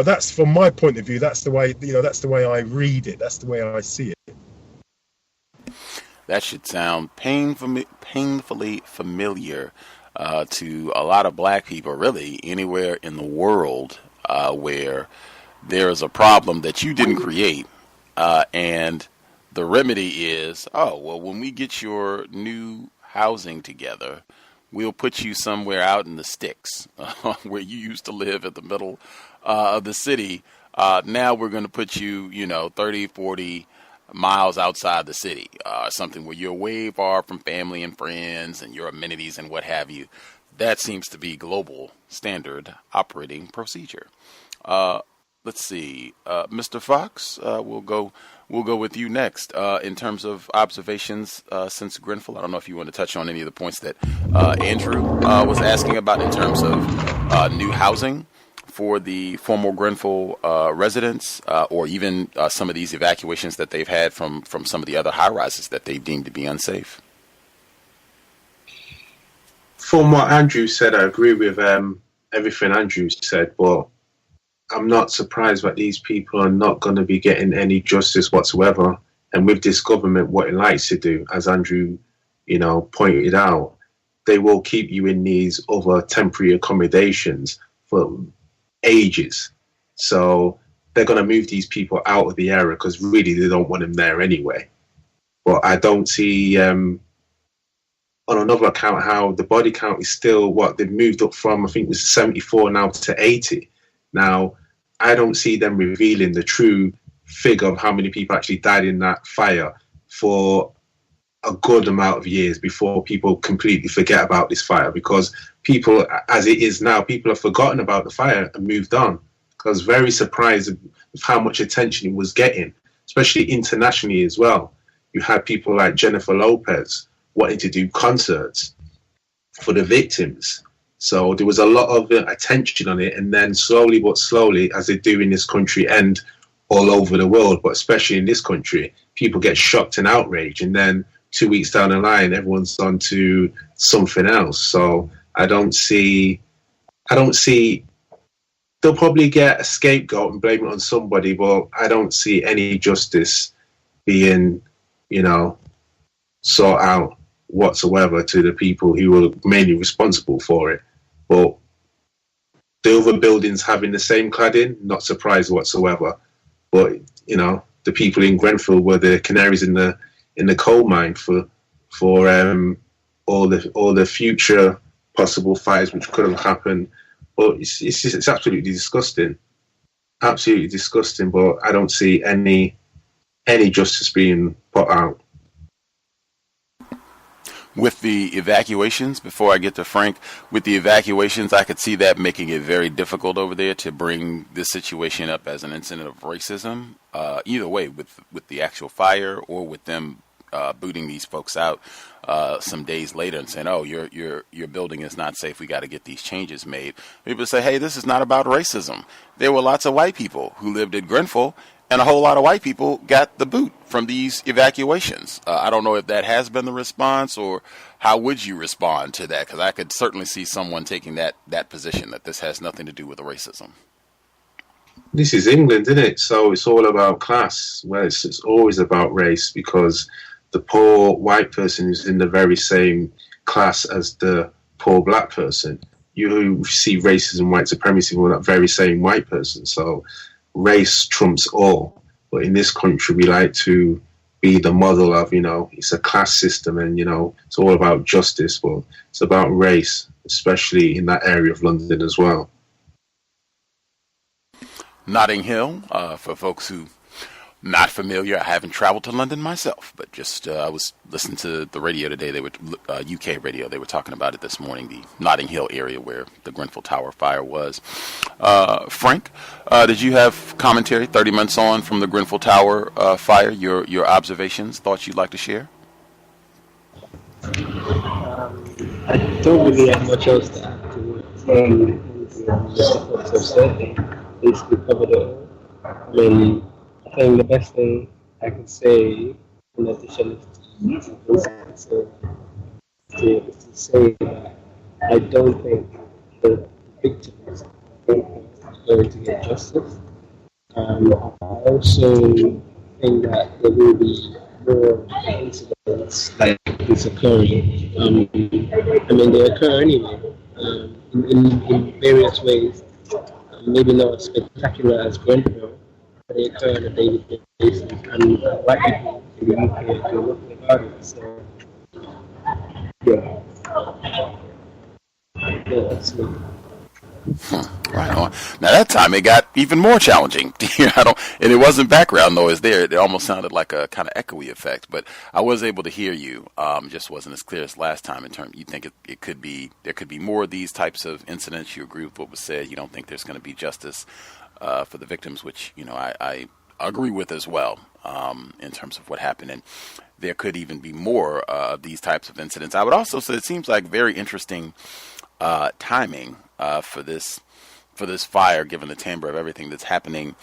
that's from my point of view. That's the way that's the way I read it. That's the way I see it. That should sound painfully familiar to a lot of black people, really anywhere in the world where there is a problem that you didn't create, and the remedy is, when we get your new housing together, we'll put you somewhere out in the sticks where you used to live at the middle of the city. Now we're going to put you, 30, 40 miles outside the city, something where you're way far from family and friends and your amenities and what have you. That seems to be global standard operating procedure. Let's see, Mr. Fox, we'll go with you next. In terms of observations since Grenfell, I don't know if you want to touch on any of the points that Andrew was asking about in terms of new housing for the former Grenfell residents, or even some of these evacuations that they've had from some of the other high-rises that they deemed to be unsafe. From what Andrew said, I agree with everything Andrew said, but I'm not surprised that these people are not going to be getting any justice whatsoever. And with this government, what it likes to do, as Andrew, pointed out, they will keep you in these other temporary accommodations for ages. So they're going to move these people out of the area because really they don't want them there anyway. But I don't see, on another account, how the body count is still they've moved up from, I think it was 74 now to 80. Now, I don't see them revealing the true figure of how many people actually died in that fire for a good amount of years before people completely forget about this fire, because people, as it is now, people have forgotten about the fire and moved on. I was very surprised with how much attention it was getting, especially internationally as well. You had people like Jennifer Lopez wanting to do concerts for the victims. So there was a lot of attention on it, and then slowly but slowly, as they do in this country and all over the world, but especially in this country, people get shocked and outraged, and then 2 weeks down the line, everyone's on to something else. So I don't see, they'll probably get a scapegoat and blame it on somebody, but I don't see any justice being, sought out whatsoever to the people who were mainly responsible for it. But the other buildings having the same cladding, not surprised whatsoever. But the people in Grenfell were the canaries in the coal mine for all the future possible fires which could have happened. But it's absolutely disgusting, But I don't see any justice being put out. With the evacuations, before I get to Frank, with the evacuations, I could see that making it very difficult over there to bring this situation up as an incident of racism. Either way, with the actual fire or with them booting these folks out some days later and saying, "Oh, your building is not safe. We got to get these changes made." People say, "Hey, this is not about racism. There were lots of white people who lived at Grenfell, and a whole lot of white people got the boot from these evacuations." I don't know if that has been the response, or how would you respond to that? Because I could certainly see someone taking that position, that this has nothing to do with the racism. This is England, isn't it? So it's all about class. Well, it's always about race, because the poor white person is in the very same class as the poor black person. You see racism, white supremacy from that very same white person. So race trumps all. But in this country, we like to be the model of, it's a class system and, it's all about justice, but it's about race, especially in that area of London as well. Notting Hill, for folks who not familiar, I haven't traveled to London myself, but just I was listening to the radio today. They were UK radio. They were talking about it this morning, the Notting Hill area where the Grenfell Tower Fire was. Frank, did you have commentary 30 months on from the Grenfell Tower Fire? Your observations, thoughts you'd like to share? I don't really have much else to add to what Mr. Fox have said. Basically covered it all. I mean, I think the best thing I can say in addition to say that I don't think the victims are going to get justice. I also think that there will be more incidents like this occurring. I mean, they occur anyway, in various ways. Maybe not as spectacular as Grenfell, but they occur on a daily basis, and white people in the UK do nothing about it. So, yeah, that's me. Right on. Now that time it got even more challenging. And it wasn't background noise there. It almost sounded like a kind of echoey effect, but I was able to hear you. Just wasn't as clear as last time in terms, you think there could be more of these types of incidents. You agree with what was said. You don't think there's going to be justice for the victims, which, I agree with as well, in terms of what happened. And there could even be more of these types of incidents. I would also say it seems like very interesting timing for this fire, given the timbre of everything that's happening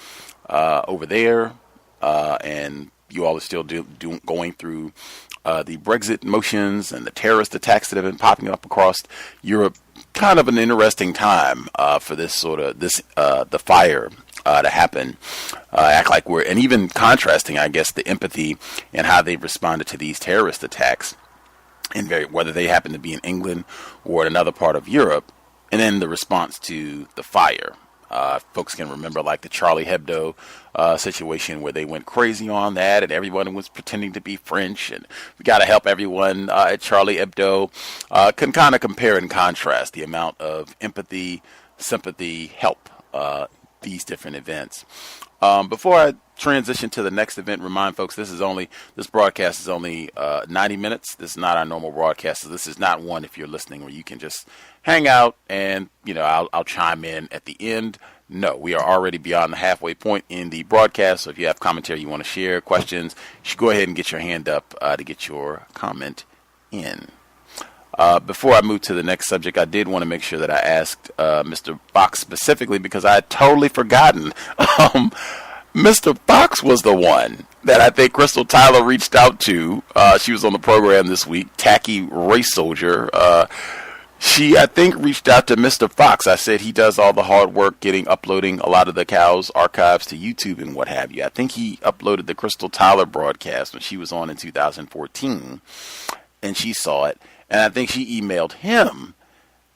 over there, and you all are still going through the Brexit motions and the terrorist attacks that have been popping up across Europe. Kind of an interesting time for the fire to happen. Act like and even contrasting, I guess, the empathy and how they've responded to these terrorist attacks, and whether they happen to be in England or in another part of Europe. And then the response to the fire. Folks can remember like the Charlie Hebdo situation where they went crazy on that and everyone was pretending to be French and we got to help everyone at Charlie Hebdo. Can kind of compare and contrast the amount of empathy, sympathy, help these different events. Before I transition to the next event, remind folks this broadcast is only 90 minutes. This is not our normal broadcast. So this is not one, if you're listening, where you can just hang out and I'll chime in at the end. No, we are already beyond the halfway point in the broadcast. So if you have commentary you want to share, questions, you should go ahead and get your hand up to get your comment in. Before I move to the next subject, I did want to make sure that I asked Mr. Fox specifically because I had totally forgotten. Mr. Fox was the one that I think Crystal Tyler reached out to. She was on the program this week, Tacky Race Soldier. She, I think, reached out to Mr. Fox. I said he does all the hard work uploading a lot of the COWS archives to YouTube and what have you. I think he uploaded the Crystal Tyler broadcast when she was on in 2014, and she saw it. And I think she emailed him,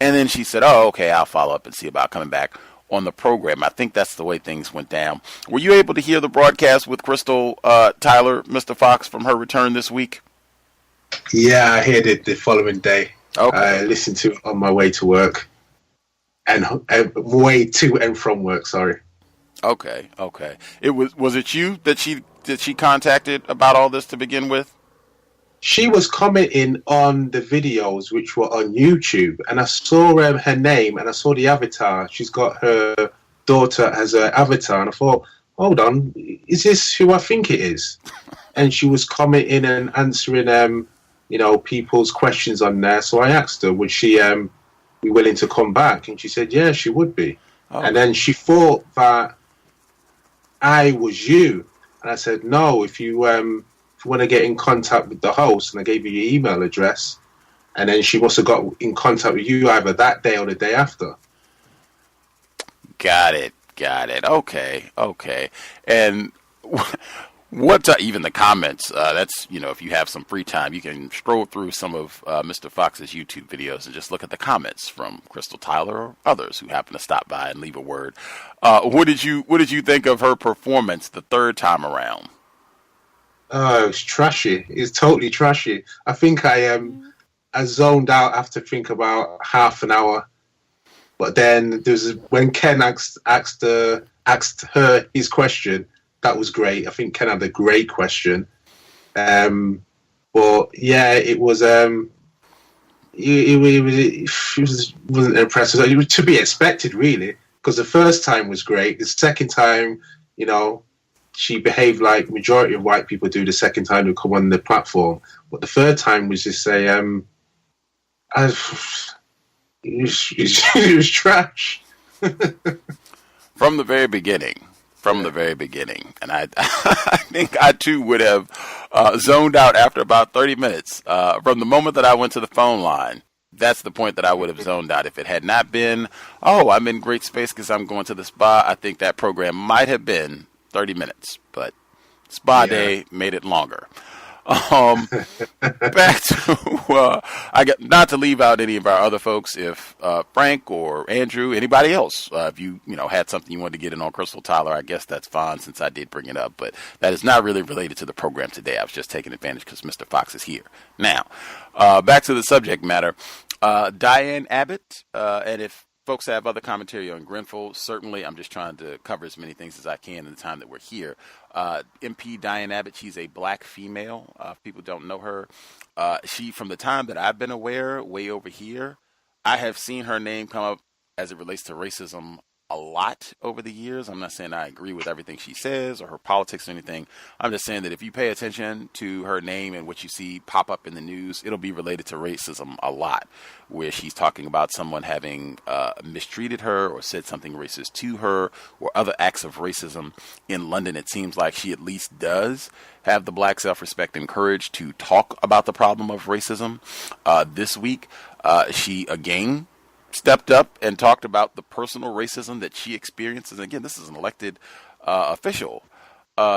and then she said, oh, okay, I'll follow up and see about coming back on the program. I think that's the way things went down. Were you able to hear the broadcast with Crystal Tyler, Mr. Fox, from her return this week? Yeah, I heard it the following day. Okay. I listened to it on my way to work and way to and from work, sorry. Okay. Was it you that she contacted about all this to begin with? She was commenting on the videos which were on YouTube, and I saw her name and I saw the avatar. She's got her daughter as an avatar, and I thought, hold on, is this who I think it is? And she was commenting and answering, people's questions on there. So I asked her, would she be willing to come back? And she said, yeah, she would be. Oh. And then she thought that I was you, and I said, no, if you want to get in contact with the host, and I gave you your email address, and then she must have got in contact with you either that day or the day after. Got it. Okay. And even the comments, that's, if you have some free time, you can scroll through some of Mr. Fox's YouTube videos and just look at the comments from Crystal Tyler or others who happen to stop by and leave a word. What did you think of her performance the third time around? Oh, it's trashy. It's totally trashy. I think I zoned out after think about half an hour. But then there's when Ken asked her his question. That was great. I think Ken had a great question. But yeah, it was. It wasn't impressive. It was to be expected, really, because the first time was great. The second time, you know, she behaved like majority of white people do the second time they come on the platform. But the third time was just it was trash. From the very beginning. And I think I too would have zoned out after about 30 minutes. From the moment that I went to the phone line, that's the point that I would have zoned out. If it had not been, I'm in great space because I'm going to the spa, I think that program might have been 30 minutes. But spa day made it longer. Back to, not to leave out any of our other folks, if Frank or Andrew, anybody else, if you had something you wanted to get in on Crystal Tyler, I guess that's fine since I did bring it up, but that is not really related to the program today. I was just taking advantage because Mr. Fox is here. Now, back to the subject matter. Diane Abbott, and if folks have other commentary on Grenfell, certainly I'm just trying to cover as many things as I can in the time that we're here. MP Diane Abbott, she's a black female. If people don't know her, she, from the time that I've been aware, way over here, I have seen her name come up as it relates to racism a lot over the years. I'm not saying I agree with everything she says or her politics or anything. I'm just saying that if you pay attention to her name and what you see pop up in the news, it'll be related to racism a lot, where she's talking about someone having mistreated her or said something racist to her or other acts of racism. In London, it seems like she at least does have the black self-respect and courage to talk about the problem of racism. This week, she again stepped up and talked about the personal racism that she experiences. And again, this is an elected official.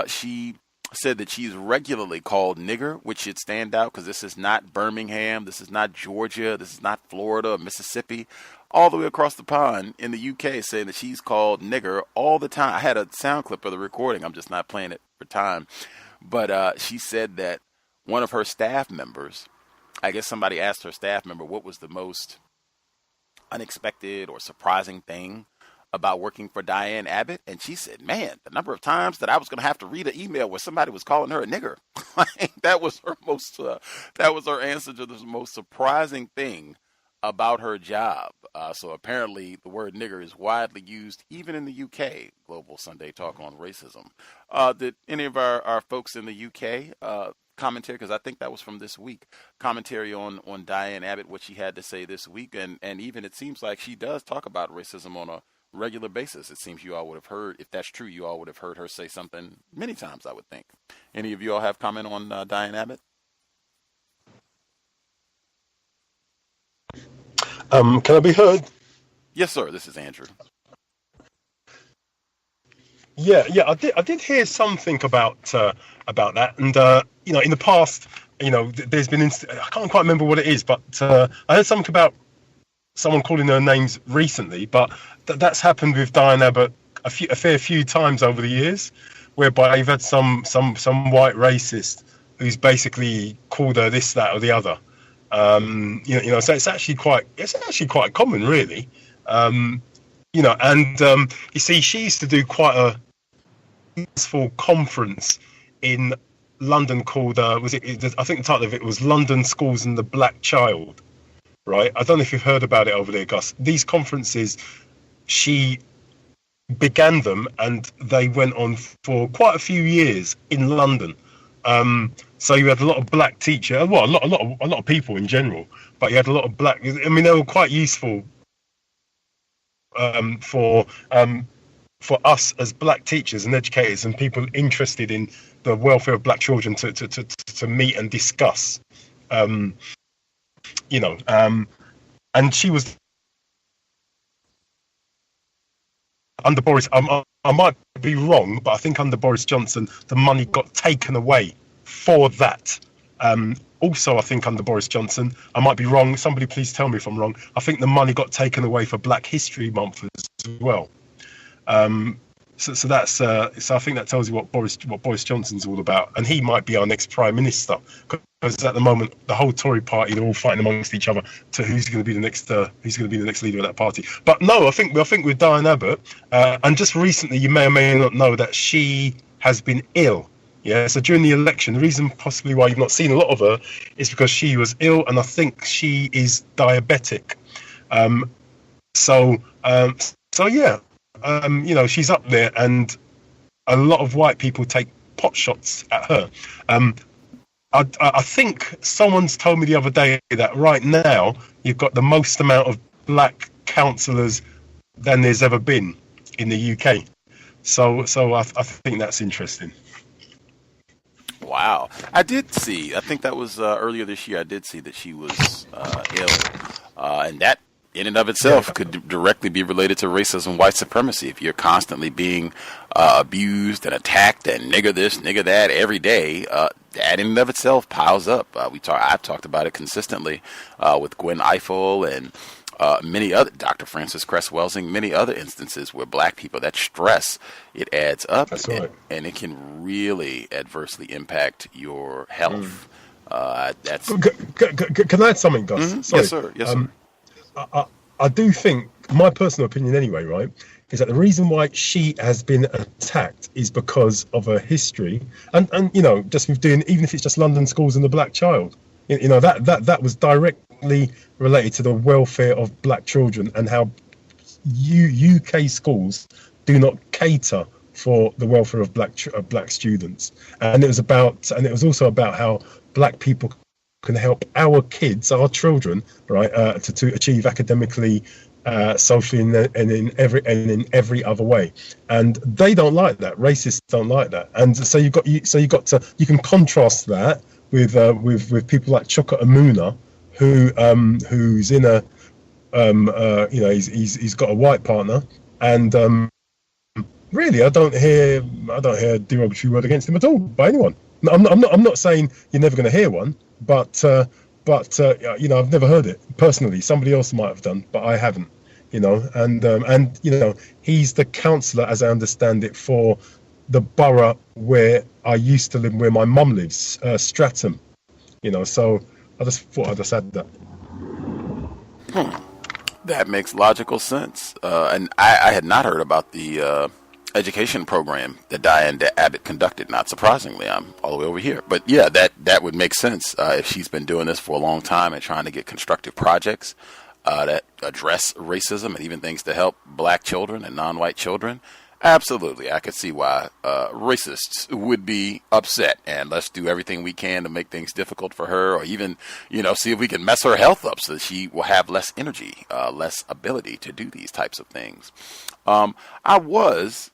She said that she's regularly called nigger, which should stand out because this is not Birmingham, this is not Georgia, this is not Florida or Mississippi. All the way across the pond in the UK, saying that she's called nigger all the time. I had a sound clip of the recording. I'm just not playing it for time. But she said that one of her staff members, I guess somebody asked her staff member what was the most unexpected or surprising thing about working for Diane Abbott, and she said, man, the number of times that I was going to have to read an email where somebody was calling her a nigger. That was her answer to the most surprising thing about her job. So apparently the word nigger is widely used even in the UK. Global Sunday Talk on Racism. Did any of our folks in the UK commentary, because I think that was from this week, commentary on Diane Abbott, what she had to say this week, and even it seems like she does talk about racism on a regular basis. It seems you all would have heard, if that's true, you all would have heard her say something many times, I would think. Any of you all have comment on Diane Abbott? Can I be heard? Yes, sir. This is Andrew. Yeah, I did hear something about that, and in the past, there's been I can't quite remember what it is, but I heard something about someone calling her names recently, but that's happened with Diane Abbott a fair few times over the years, whereby you've had some white racist who's basically called her this, that, or the other. So it's actually quite common, really. And you see, she used to do quite a successful conference in London called I think the title of it was London Schools and the Black Child, right? I don't know if you've heard about it over there, Gus. These conferences, she began them and they went on for quite a few years in London. So you had a lot of black teachers, well, a lot of people in general, but you had a lot of black. I mean, they were quite useful for us as black teachers and educators and people interested in the welfare of black children to meet and discuss. And she was under Boris. I might be wrong, but I think under Boris Johnson, the money got taken away for that. Also, I think under Boris Johnson, I might be wrong. Somebody please tell me if I'm wrong. I think the money got taken away for Black History Month as well. So that's so I think that tells you what Boris Johnson's all about, and he might be our next prime minister, because at the moment the whole Tory party, they're all fighting amongst each other to who's going to be the next leader of that party. But no, I think with Diane Abbott, and just recently you may or may not know that she has been ill. Yeah, so during the election, the reason possibly why you've not seen a lot of her is because she was ill, and I think she is diabetic. So yeah. She's up there, and a lot of white people take pot shots at her. I think someone's told me the other day that right now you've got the most amount of black councillors than there's ever been in the UK. So I think that's interesting. Wow. I did see, I think that was earlier this year, I did see that she was ill. And that in and of itself could directly be related to racism, white supremacy. If you're constantly being abused and attacked and nigger this, nigger that every day, that in and of itself piles up. I've talked about it consistently with Gwen Eiffel and many other, Dr. Frances Cress Welsing, many other instances where black people, that stress, it adds up. That's right. And it can really adversely impact your health. That's. Can I add something, Gus? Mm-hmm. Yes, sir. Yes, sir. I do think, my personal opinion anyway, right, is that the reason why she has been attacked is because of her history, and just with doing, even if it's just London schools and the black child, that was directly related to the welfare of black children and how UK schools do not cater for the welfare of black students, and it was also about how black people can help our kids, our children, right, to achieve academically, socially, and in every other way. And they don't like that. Racists don't like that. And so you can contrast that with people like Chuka Amuna, who's in a he's got a white partner, and really I don't hear a derogatory word against him at all by anyone. I'm not saying you're never going to hear one. But I've never heard it personally. Somebody else might have done, but I haven't. And he's the councillor, as I understand it, for the borough where I used to live, where my mum lives, Streatham. So I just thought I'd just add that. That makes logical sense. And I had not heard about the education program that Diane Abbott conducted. Not surprisingly, I'm all the way over here. But yeah, that would make sense if she's been doing this for a long time and trying to get constructive projects that address racism and even things to help black children and non-white children. Absolutely, I could see why racists would be upset, and let's do everything we can to make things difficult for her, or even, see if we can mess her health up so that she will have less energy, less ability to do these types of things. I was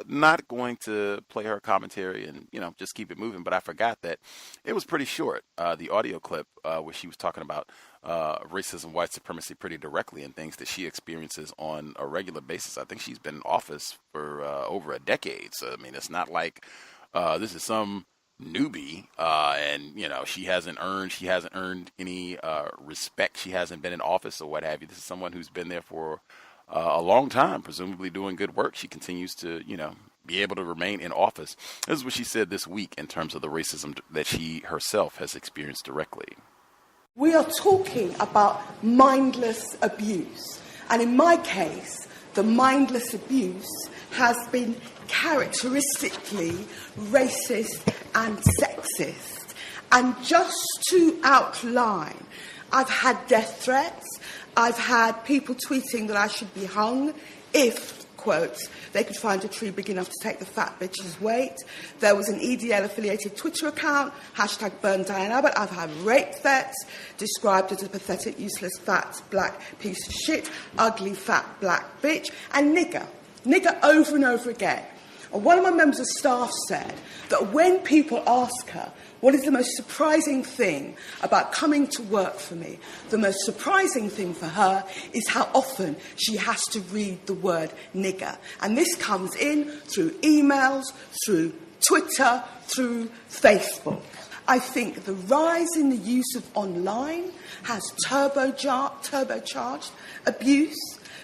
not going to play her commentary and, just keep it moving, but I forgot that it was pretty short. The audio clip where she was talking about racism, white supremacy pretty directly and things that she experiences on a regular basis. I think she's been in office for over a decade. So, it's not like this is some newbie and, she hasn't earned any respect. She hasn't been in office or what have you. This is someone who's been there for a long time, presumably doing good work. She continues to, be able to remain in office. This is what she said this week in terms of the racism that she herself has experienced directly. We are talking about mindless abuse. And in my case, the mindless abuse has been characteristically racist and sexist. And just to outline, I've had death threats. I've had people tweeting that I should be hung if, quotes, they could find a tree big enough to take the fat bitch's weight. There was an EDL-affiliated Twitter account, #burn Diane Abbott. I've had rape threats, described as a pathetic, useless, fat, black piece of shit, ugly, fat, black bitch, and nigger. Nigger over and over again. And one of my members of staff said that when people ask her, what is the most surprising thing about coming to work for me? The most surprising thing for her is how often she has to read the word nigger. And this comes in through emails, through Twitter, through Facebook. I think the rise in the use of online has turbocharged abuse.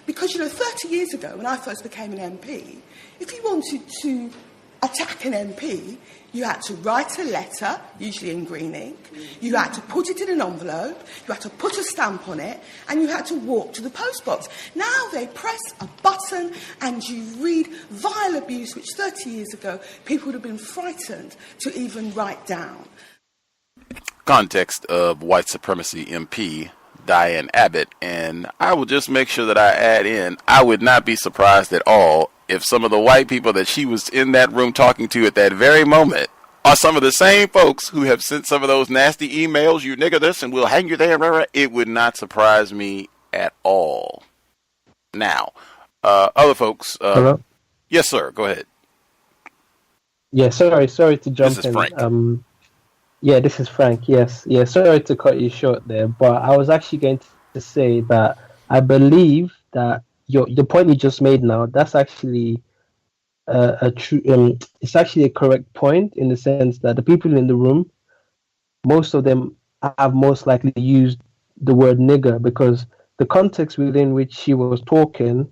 Because, 30 years ago, when I first became an MP, if you wanted to attack an MP, you had to write a letter, usually in green ink, you had to put it in an envelope, you had to put a stamp on it, and you had to walk to the postbox. Now they press a button and you read vile abuse, which 30 years ago people would have been frightened to even write down. Context of White Supremacy MP Diane Abbott, and I will just make sure that I add in, I would not be surprised at all if some of the white people that she was in that room talking to at that very moment are some of the same folks who have sent some of those nasty emails, you nigger this and we'll hang you there. It would not surprise me at all. Now, other folks. Hello? Yes, sir. Go ahead. Yeah, sorry to jump in. This is Frank. Yeah, this is Frank. Yes. Yeah, sorry to cut you short there, but I was actually going to say that I believe that the point you just made now, that's actually a true. It's actually a correct point in the sense that the people in the room, most of them have most likely used the word nigger because the context within which she was talking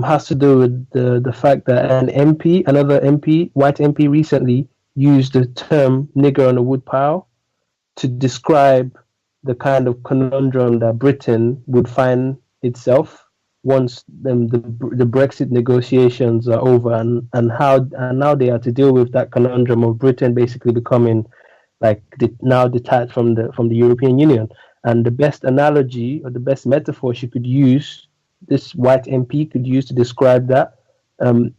has to do with the fact that another MP, white MP, recently used the term nigger on a woodpile to describe the kind of conundrum that Britain would find itself once the Brexit negotiations are over, and now they are to deal with that conundrum of Britain basically becoming now detached from the European Union. And the best analogy or the best metaphor she could use, this white MP could use to describe that,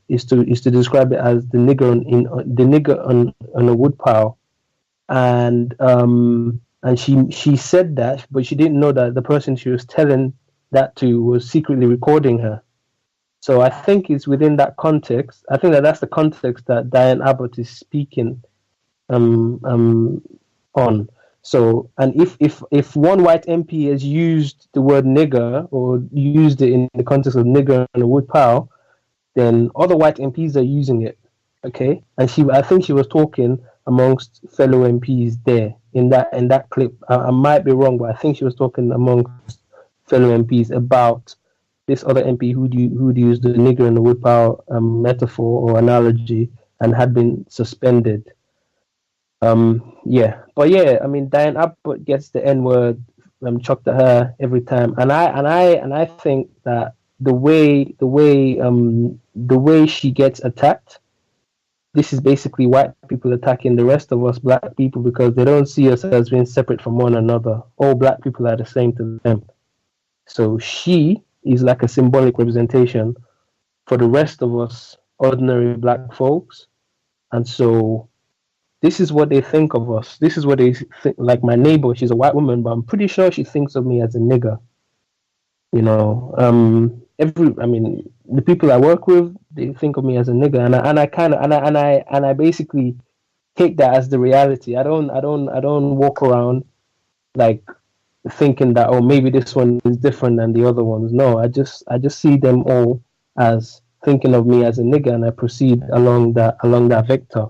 is to describe it as the nigger on a woodpile, and she said that, but she didn't know that the person she was telling that to was secretly recording her. So I think it's within that context. I think that's the context that Diane Abbott is speaking on. So, and if one white MP has used the word nigger or used it in the context of nigger on a woodpile, then other white MPs are using it. Okay, and I think she was talking amongst fellow MPs there in that clip. I might be wrong, but I think she was talking amongst fellow MPs about this other MP who'd used the nigger and the woodpile metaphor or analogy and had been suspended. I mean, Diane Abbott gets the N-word chucked at her every time, and I think that the way she gets attacked, this is basically white people attacking the rest of us black people because they don't see us as being separate from one another. All black people are the same to them. So she is like a symbolic representation for the rest of us ordinary black folks. And so this is what they think of us. This is what they think. Like my neighbor, she's a white woman, but I'm pretty sure she thinks of me as a nigger. The people I work with, they think of me as a nigger, and I basically take that as the reality. I don't walk around like thinking that, oh, maybe this one is different than the other ones. No, I just see them all as thinking of me as a nigger, and I proceed along that vector.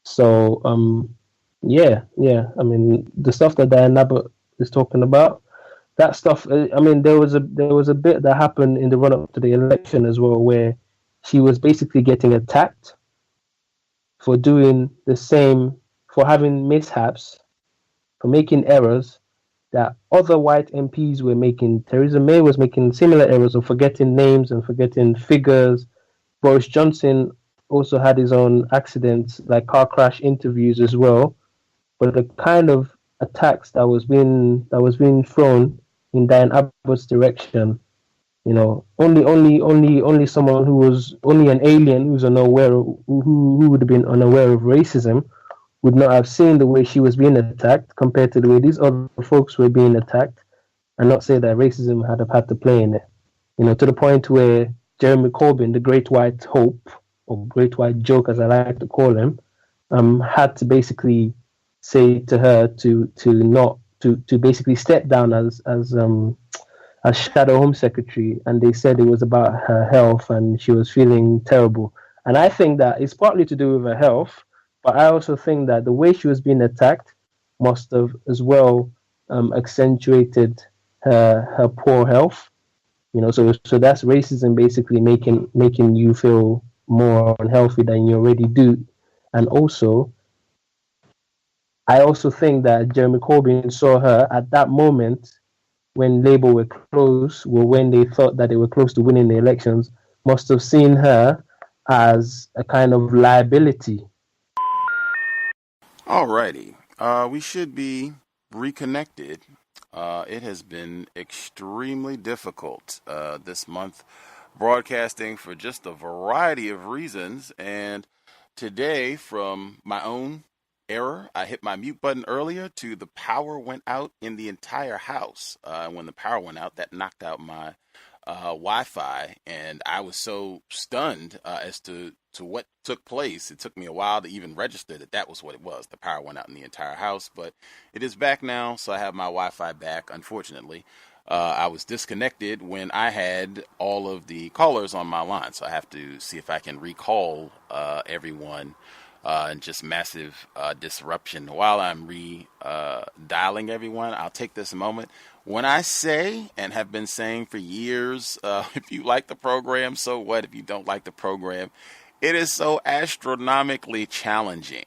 So I mean, the stuff that Diane Abbott is talking about, that stuff, I mean, there was a bit that happened in the run-up to the election as well, where she was basically getting attacked for doing the same, for having mishaps, for making errors that other white MPs were making. Theresa May was making similar errors of forgetting names and forgetting figures. Boris Johnson also had his own accidents, like car crash interviews as well. But the kind of attacks that was being thrown in Diane Abbott's direction, only someone who was only an alien who's unaware of, who would have been unaware of racism would not have seen the way she was being attacked compared to the way these other folks were being attacked, and not say that racism had to play in it. To the point where Jeremy Corbyn, the great white hope, or great white joke as I like to call him, had to basically say to her to basically step down as Shadow Home Secretary, and they said it was about her health and she was feeling terrible. And I think that it's partly to do with her health, but I also think that the way she was being attacked must have as well accentuated her poor health. So that's racism basically making you feel more unhealthy than you already do. And also, I also think that Jeremy Corbyn saw her at that moment when Labour were close, or when they thought that they were close to winning the elections, must have seen her as a kind of liability. Alrighty, we should be reconnected. It has been extremely difficult this month broadcasting for just a variety of reasons, and today, from my own error, I hit my mute button earlier to the power went out in the entire house. When the power went out, that knocked out my Wi-Fi, and I was so stunned as to what took place. It took me a while to even register that was what it was. The power went out in the entire house, but it is back now, so I have my Wi-Fi back, unfortunately. I was disconnected when I had all of the callers on my line, so I have to see if I can recall everyone, and just massive disruption. While I'm dialing everyone, I'll take this moment. When I say, and have been saying for years, if you like the program, so what? If you don't like the program, it is so astronomically challenging.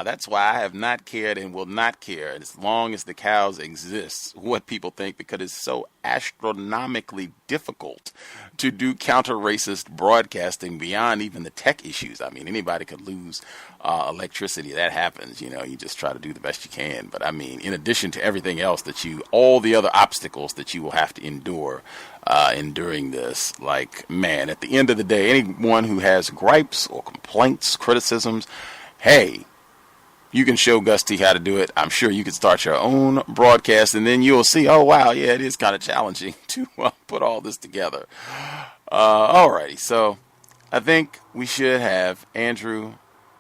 That's why I have not cared and will not care as long as the cows exist what people think, because it's so astronomically difficult to do counter-racist broadcasting beyond even the tech issues. I mean, anybody could lose electricity. That happens. You just try to do the best you can. But I mean, in addition to everything else all the other obstacles that you will have to endure enduring this, like, man, at the end of the day, anyone who has gripes or complaints, criticisms, hey, you can show Gus T how to do it. I'm sure you can start your own broadcast, and then you'll see, oh, wow, yeah, it is kind of challenging to put all this together. Alrighty, so I think we should have Andrew,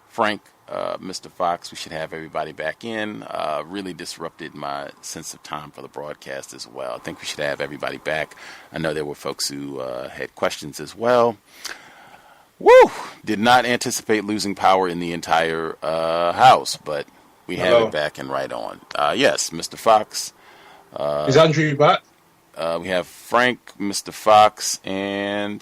Frank, Mr. Fox. We should have everybody back in. Really disrupted my sense of time for the broadcast as well. I think we should have everybody back. I know there were folks who had questions as well. Woo! Did not anticipate losing power in the entire house, but we have it back and right on. Yes, Mr. Fox. Is Andrew back? We have Frank, Mr. Fox, and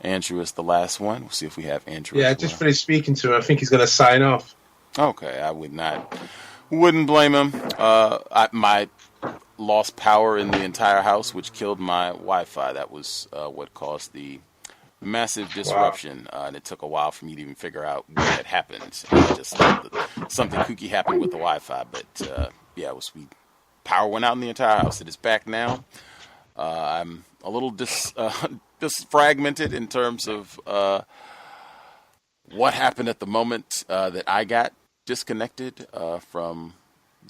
Andrew is the last one. We'll see if we have Andrew. Yeah, I just finished speaking to him. I think he's going to sign off. Okay, I wouldn't blame him. My lost power in the entire house, which killed my Wi-Fi. That was what caused the massive disruption, and it took a while for me to even figure out what had happened. Just something kooky happened with the Wi-Fi, but power went out in the entire house. It is back now. I'm a little fragmented in terms of what happened at the moment that I got disconnected from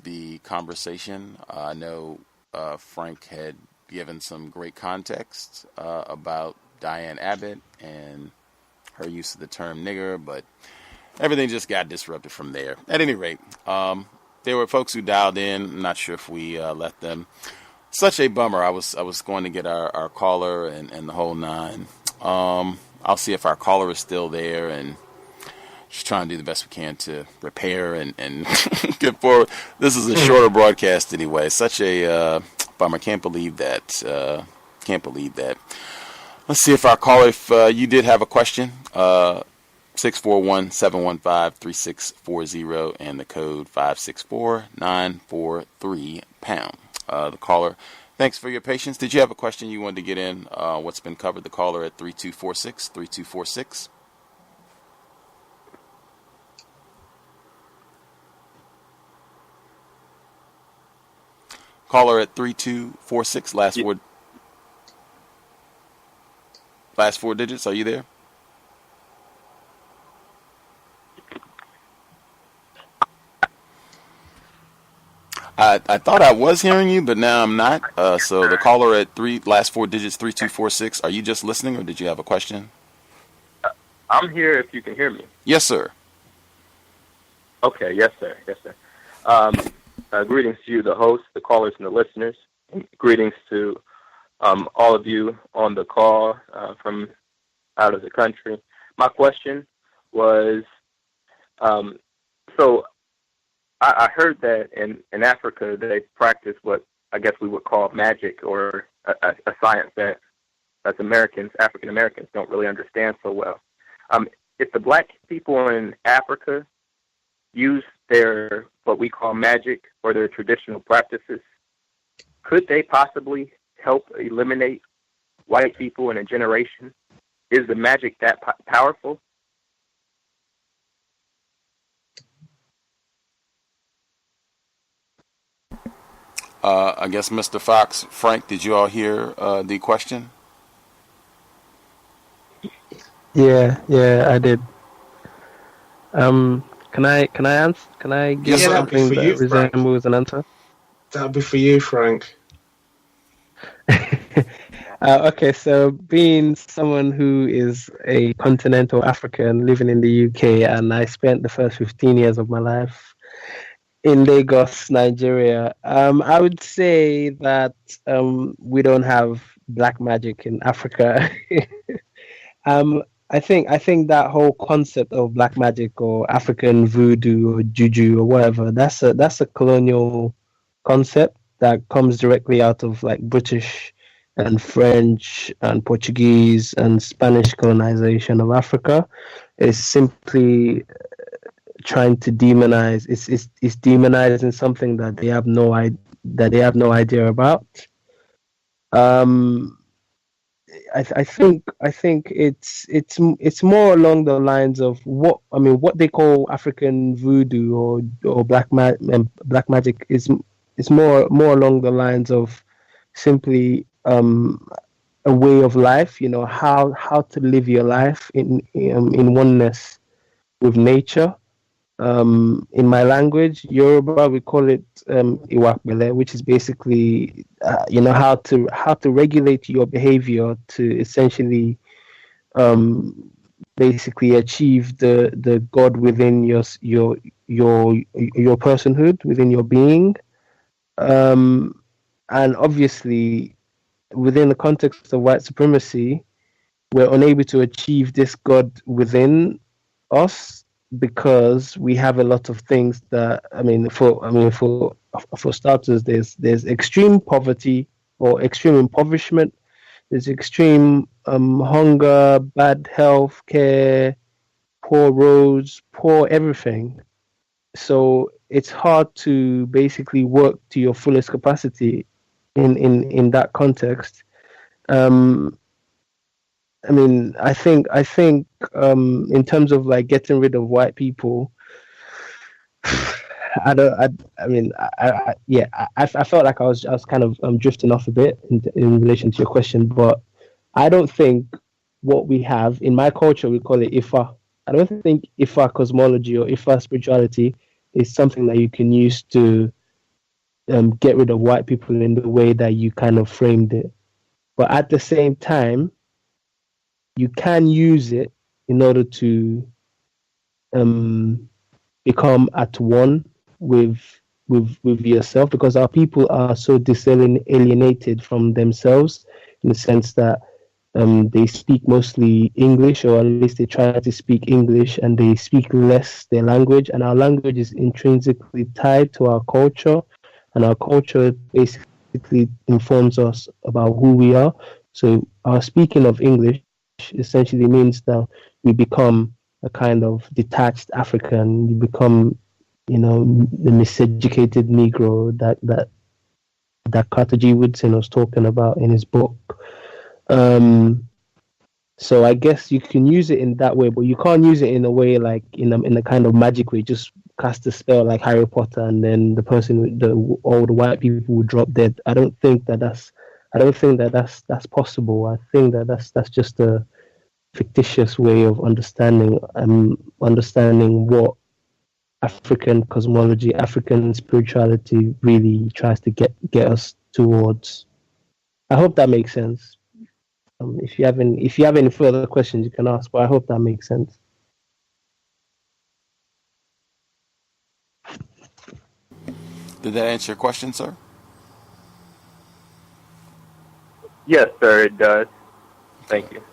the conversation. I know Frank had given some great context about Diane Abbott and her use of the term nigger, but everything just got disrupted from there. At any rate, there were folks who dialed in. I'm not sure if we let them. Such a bummer. I was going to get our caller and the whole nine. I'll see if our caller is still there, and just trying to do the best we can to repair and get forward. This is a shorter broadcast anyway. Such a bummer. Can't believe that. Let's see if our caller, if you did have a question, 641-715-3640 and the code 564-943#. The caller, thanks for your patience. Did you have a question you wanted to get in? What's been covered? The caller at 3246. Caller at 3246, last four digits. Are you there? I thought I was hearing you, but now I'm not. So the caller at last four digits, 3246. Are you just listening, or did you have a question? I'm here if you can hear me. Yes, sir. Okay, yes, sir. Greetings to you, the host, the callers, and the listeners. Greetings to all of you on the call from out of the country. My question was, so I heard that in Africa they practice what I guess we would call magic, or a science that as Americans, African Americans, don't really understand so well. If the black people in Africa use their what we call magic or their traditional practices, could they possibly help eliminate white people in a generation? Is the magic that powerful? I guess Mr. Fox, Frank, did you all hear the question? Yeah, I did. Can I answer? Can I give something that resembles an answer? That'll be for you, Frank. Okay, so being someone who is a continental African living in the UK, and I spent the first 15 years of my life in Lagos, Nigeria, I would say that we don't have black magic in Africa. I think that whole concept of black magic or African voodoo or juju or whatever, that's a colonial concept that comes directly out of like British and French and Portuguese and Spanish colonization of Africa. It's simply trying to demonize. It's demonizing something that they have no idea about. I think it's more along the lines of what they call African voodoo or black magic is more along the lines of simply a way of life, how to live your life in oneness with nature. In my language, Yoruba, we call it iwakbele, which is basically how to regulate your behavior to essentially basically achieve the God within your personhood, within your being. And obviously, within the context of white supremacy, we're unable to achieve this God within us because we have a lot of things that for starters, there's extreme poverty or extreme impoverishment. There's extreme hunger, bad health care, poor roads, poor everything. So it's hard to basically work to your fullest capacity in that context. I think in terms of like getting rid of white people, I felt like I was kind of drifting off a bit in relation to your question, but I don't think what we have in my culture, we call it Ifa. I don't think Ifa cosmology or Ifa spirituality is something that you can use to get rid of white people in the way that you kind of framed it. But at the same time, you can use it in order to become at one with yourself, because our people are so alienated from themselves in the sense that they speak mostly English, or at least they try to speak English, and they speak less their language, and our language is intrinsically tied to our culture, and our culture basically informs us about who we are. So our speaking of English essentially means that we become a kind of detached African. You become, the miseducated Negro that Carter G. Woodson was talking about in his book. So I guess you can use it in that way, but you can't use it in a way like in a kind of magic way. Just cast a spell like Harry Potter, and then all the white people will drop dead. I don't think that's possible. I think that's just a fictitious way of understanding what African cosmology, African spirituality really tries to get us towards. I hope that makes sense. If you have any further questions, you can ask, but I hope that makes sense. Did that answer your question, sir? Yes, sir, it does. Thank you.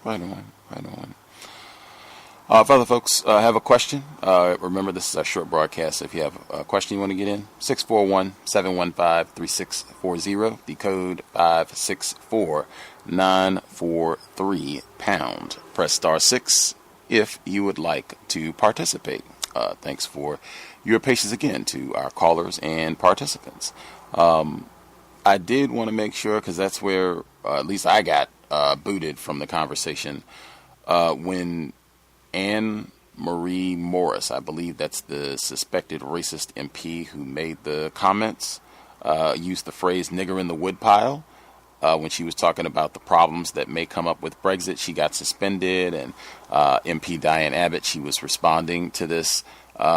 Right on. If other folks have a question, remember this is a short broadcast. If you have a question you want to get in, 641-715-3640, the code 564943#. Press *6 if you would like to participate. Thanks for your patience again to our callers and participants. I did want to make sure, because that's where at least I got booted from the conversation, when Anne Marie Morris, I believe that's the suspected racist MP who made the comments, used the phrase nigger in the woodpile when she was talking about the problems that may come up with Brexit. She got suspended, and MP Diane Abbott, she was responding to this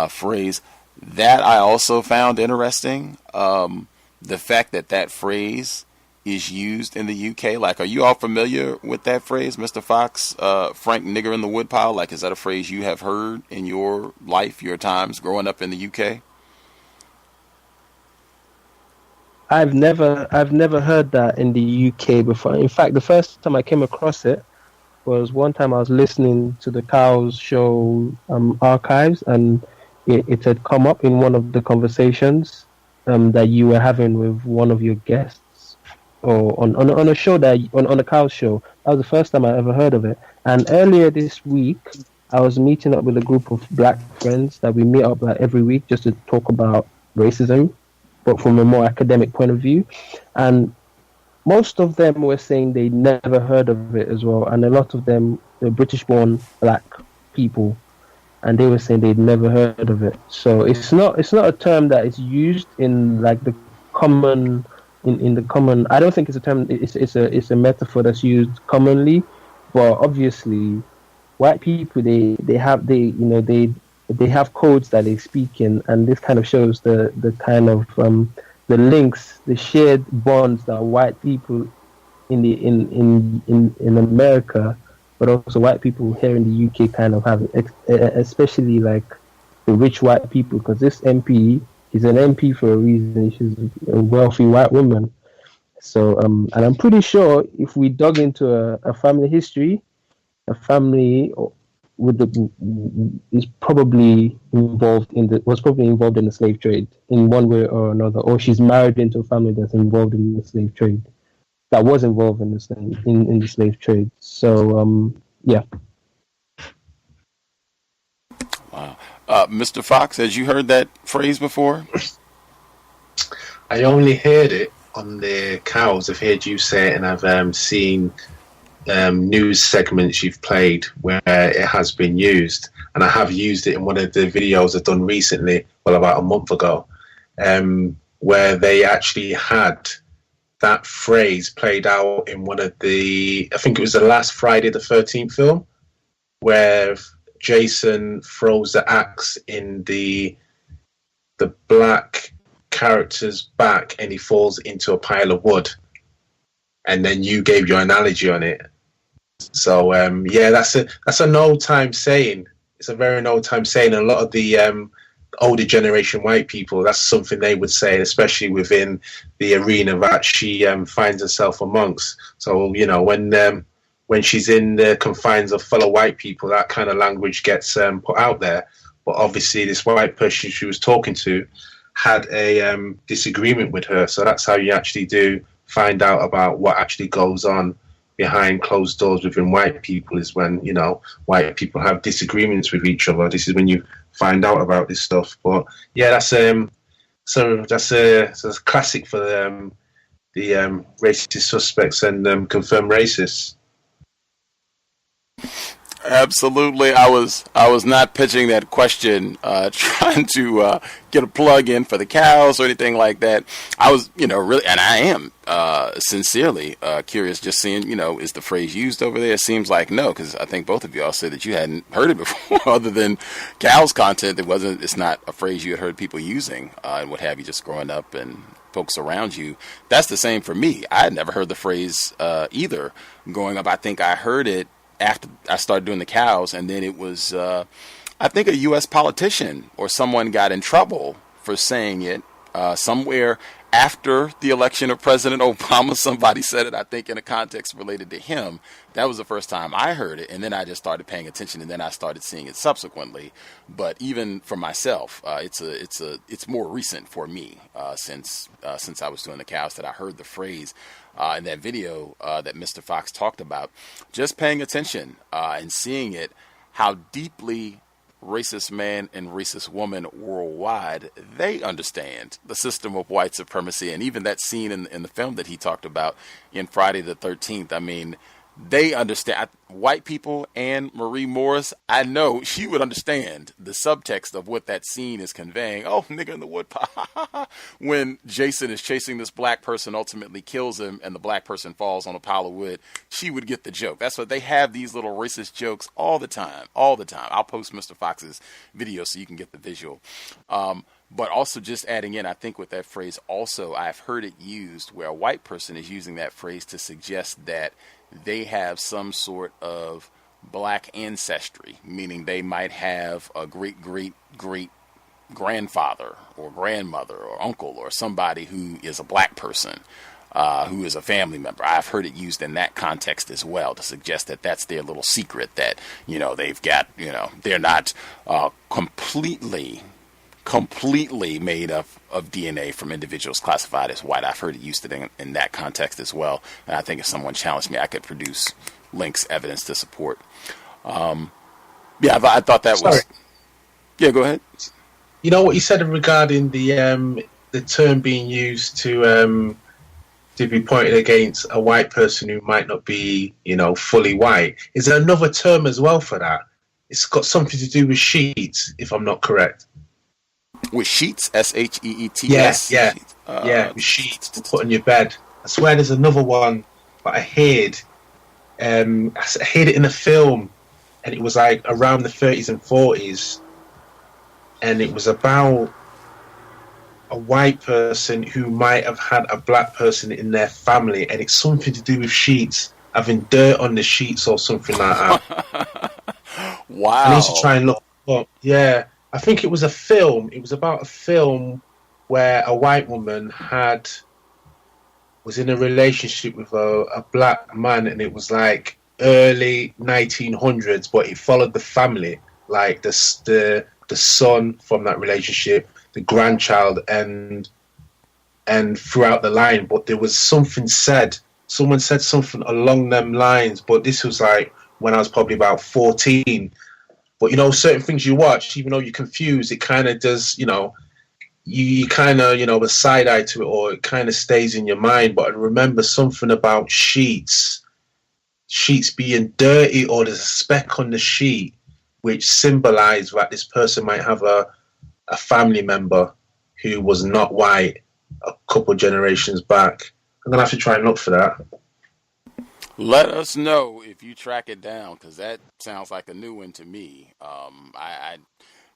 phrase. That I also found interesting. The fact that that phrase is used in the UK. Like, are you all familiar with that phrase, Mr. Fox? Frank nigger in the woodpile? Like, is that a phrase you have heard in your life, your times growing up in the UK? I've never heard that in the UK before. In fact, the first time I came across it was one time I was listening to the C.O.W.S show archives, and it had come up in one of the conversations that you were having with one of your guests, or on a show on a C.O.W.S show. That was the first time I ever heard of it. And earlier this week, I was meeting up with a group of black friends that we meet up like every week just to talk about racism, but from a more academic point of view. And most of them were saying they never heard of it as well. And a lot of them were British-born black people, and they were saying they'd never heard of it. So it's not a term that is used in like the common in the common. I don't think it's a term. It's a metaphor that's used commonly, but obviously, white people they have codes that they speak in, and this kind of shows the kind of the links, the shared bonds that white people in America, but also white people here in the UK kind of have, especially like the rich white people, because this MP is an MP for a reason. She's a wealthy white woman. So, and I'm pretty sure if we dug into a family history, a family was probably involved in the slave trade in one way or another, or she's married into a family that's involved in the slave trade, that was involved in the slave trade. So, yeah. Wow. Mr. Fox, has you heard that phrase before? I only heard it on the C.O.W.S. I've heard you say it, and I've seen news segments you've played where it has been used, and I have used it in one of the videos I've done recently, about a month ago, where they actually had that phrase played out in one of I think it was the last Friday the 13th film, where Jason throws the axe in the black character's back and he falls into a pile of wood, and then you gave your analogy on it. So yeah, that's an old time saying. It's a very old time saying. A lot of the older generation white people, that's something they would say, especially within the arena that she finds herself amongst. So, you know, when she's in the confines of fellow white people, that kind of language gets put out there. But obviously this white person she was talking to had a disagreement with her. So that's how you actually do find out about what actually goes on behind closed doors within white people, is when, you know, white people have disagreements with each other. This is when you find out about this stuff. But yeah, that's a classic for the racist suspects and confirmed racists. Absolutely. I was not pitching that question, trying to get a plug in for the C.O.W.S or anything like that. I was, really, and I am sincerely curious, just seeing, is the phrase used over there? It seems like no, because I think both of you all said that you hadn't heard it before, other than C.O.W.S content. It's not a phrase you had heard people using and what have you, just growing up and folks around you. That's the same for me. I had never heard the phrase either growing up. I think I heard it after I started doing the C.O.W.S, and then it was, I think, a U.S. politician or someone got in trouble for saying it somewhere after the election of President Obama. Somebody said it, I think, in a context related to him. That was the first time I heard it, and then I just started paying attention, and then I started seeing it subsequently. But even for myself, it's more recent for me since I was doing the C.O.W.S that I heard the phrase in that video that Mr. Fox talked about. Just paying attention and seeing it, how deeply racist man and racist woman worldwide, they understand the system of white supremacy. And even that scene in the film that he talked about in Friday the 13th, I mean, they understand. White people and Marie Morris, I know she would understand the subtext of what that scene is conveying. Oh, nigger in the woodpile. When Jason is chasing this black person, ultimately kills him, and the black person falls on a pile of wood, she would get the joke. That's what they have, these little racist jokes all the time. I'll post Mr. Fox's video so you can get the visual. But also just adding in, I think with that phrase also, I've heard it used where a white person is using that phrase to suggest that they have some sort of black ancestry, meaning they might have a great grandfather or grandmother or uncle or somebody who is a black person, who is a family member. I've heard it used in that context as well to suggest that that's their little secret, that, they've got, they're not completely made of DNA from individuals classified as white. I've heard it used in that context as well. And I think if someone challenged me, I could produce links, evidence to support. I thought that was... Yeah, go ahead. You know what you said regarding the term being used to be pointed against a white person who might not be, fully white. Is there another term as well for that? It's got something to do with sheets, if I'm not correct. With sheets, S-H-E-E-T-S. Yeah, with sheets to put on your bed. I swear there's another one, but I heard it in a film, and it was like around the 30s and 40s, and it was about a white person who might have had a black person in their family, and it's something to do with sheets, having dirt on the sheets or something like that. Wow. I need to try and look up. Yeah. I think it was a film. It was about a film where a white woman was in a relationship with a black man, and it was like early 1900s, but it followed the family, like the son from that relationship, the grandchild, and throughout the line. But there was something said. Someone said something along them lines, but this was like when I was probably about 14. But, certain things you watch, even though you're confused, it kind of does, you kind of, a side eye to it, or it kind of stays in your mind. But I remember something about sheets being dirty, or there's a speck on the sheet, which symbolized that this person might have a family member who was not white a couple of generations back. I'm going to have to try and look for that. Let us know if you track it down, because that sounds like a new one to me. I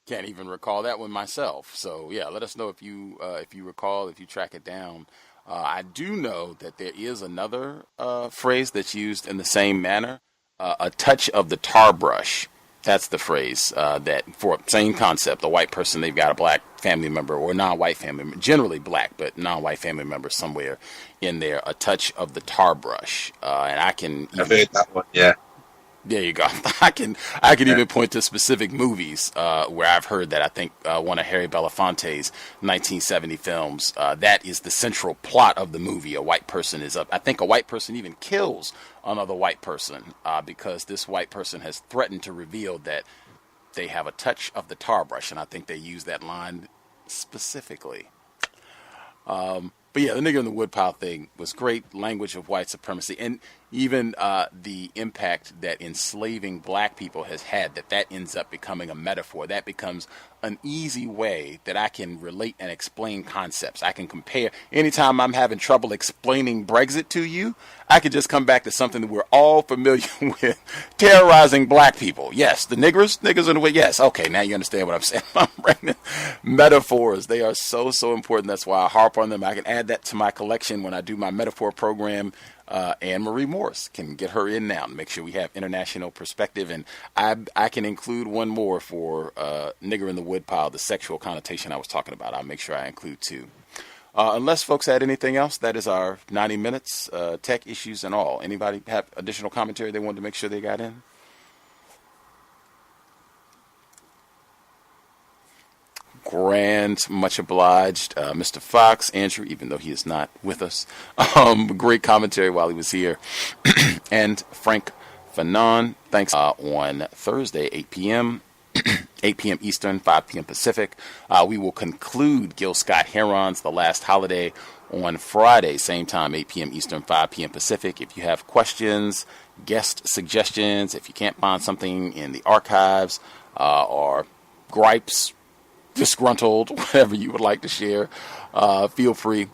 can't even recall that one myself. So yeah, let us know if you recall, if you track it down. I do know that there is another phrase that's used in the same manner, a touch of the tar brush. That's the phrase that, for same concept, a white person, they've got a black family member or non-white family member, generally black, but non-white family member somewhere in there, a touch of the tar brush. And I've heard that one, yeah. There you go. I can even point to specific movies where I've heard that. I think one of Harry Belafonte's 1970 films, that is the central plot of the movie. A white person is up. I think a white person even kills another white person because this white person has threatened to reveal that they have a touch of the tar brush, and I think they use that line specifically. But yeah, the nigger in the woodpile thing was great language of white supremacy, and even the impact that enslaving black people has had, that ends up becoming a metaphor. That becomes an easy way that I can relate and explain concepts. I can compare. Anytime I'm having trouble explaining Brexit to you, I could just come back to something that we're all familiar with, terrorizing black people. Yes, the niggers in the way. Yes, okay, now you understand what I'm saying. I'm bringing metaphors. They are so important. That's why I harp on them. I can add that to my collection when I do my metaphor program. Anne Marie Morris can get her in now and make sure we have international perspective. And I can include one more for nigger in the woodpile, the sexual connotation I was talking about. I'll make sure I include two. Unless folks had anything else, that is our 90 minutes, tech issues and all. Anybody have additional commentary they wanted to make sure they got in? Grand, much obliged. Mr. Fox, Andrew, even though he is not with us. Great commentary while he was here. And Frank Fanon, thanks. On Thursday, 8 p.m. 8 p.m. Eastern, 5 p.m. Pacific. We will conclude Gil Scott-Heron's The Last Holiday on Friday, same time, 8 p.m. Eastern, 5 p.m. Pacific. If you have questions, guest suggestions, if you can't find something in the archives, or gripes, disgruntled, whatever you would like to share, feel free.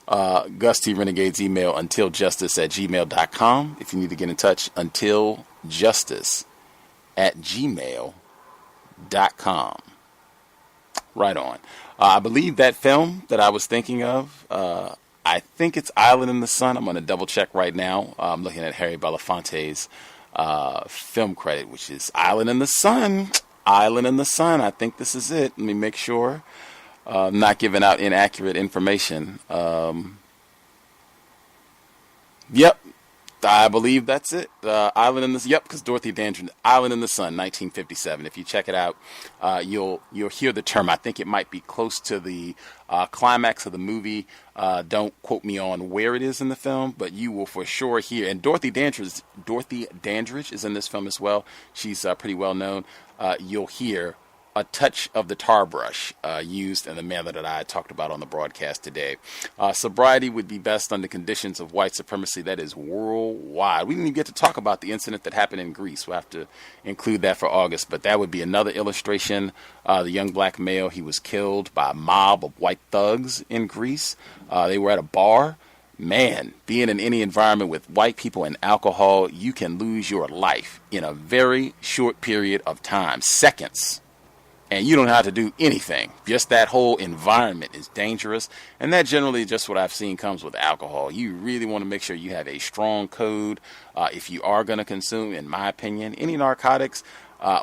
Gus T Renegade's email, untiljustice@gmail.com. If you need to get in touch, untiljustice@gmail.com. Right on. I believe that film that I was thinking of, I think it's Island in the Sun. I'm going to double check right now. I'm looking at Harry Belafonte's film credit, which is Island in the Sun. Island in the Sun. I think this is it. Let me make sure. Not giving out inaccurate information. Yep. I believe that's it. Island in the Yep, because Dorothy Dandridge, Island in the Sun, 1957. If you check it out, you'll hear the term. I think it might be close to the climax of the movie. Don't quote me on where it is in the film, but you will for sure hear. And Dorothy Dandridge is in this film as well. She's pretty well known. You'll hear a touch of the tar brush used in the manner that I talked about on the broadcast today. Sobriety would be best under conditions of white supremacy that is worldwide. We didn't even get to talk about the incident that happened in Greece. We'll have to include that for August, but that would be another illustration. The young black male, he was killed by a mob of white thugs in Greece. They were at a bar. Man, being in any environment with white people and alcohol, you can lose your life in a very short period of time, seconds. And you don't have to do anything. Just that whole environment is dangerous. And that generally just what I've seen comes with alcohol. You really want to make sure you have a strong code if you are going to consume, in my opinion, any narcotics.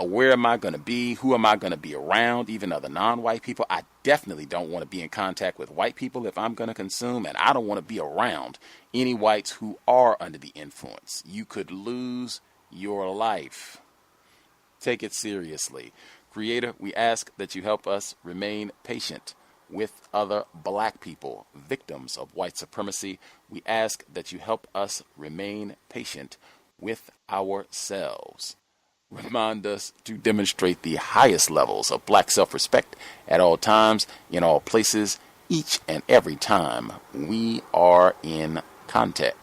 Where am I going to be? Who am I going to be around? Even other non-white people. I definitely don't want to be in contact with white people if I'm going to consume. And I don't want to be around any whites who are under the influence. You could lose your life. Take it seriously. Creator, we ask that you help us remain patient with other black people, victims of white supremacy. We ask that you help us remain patient with ourselves. Remind us to demonstrate the highest levels of black self-respect at all times, in all places, each and every time we are in contact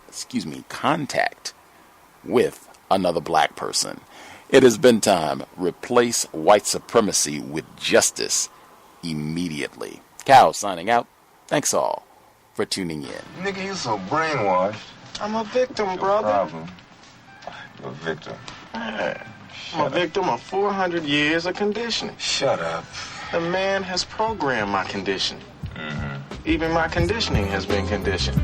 with another black person. It has been time. Replace white supremacy with justice immediately. Cal signing out. Thanks all for tuning in. Nigga, you so brainwashed. I'm a victim, brother. Problem. You're a victim. I'm a victim of 400 years of conditioning. Shut up. The man has programmed my condition. Mm-hmm. Even my conditioning has been conditioned.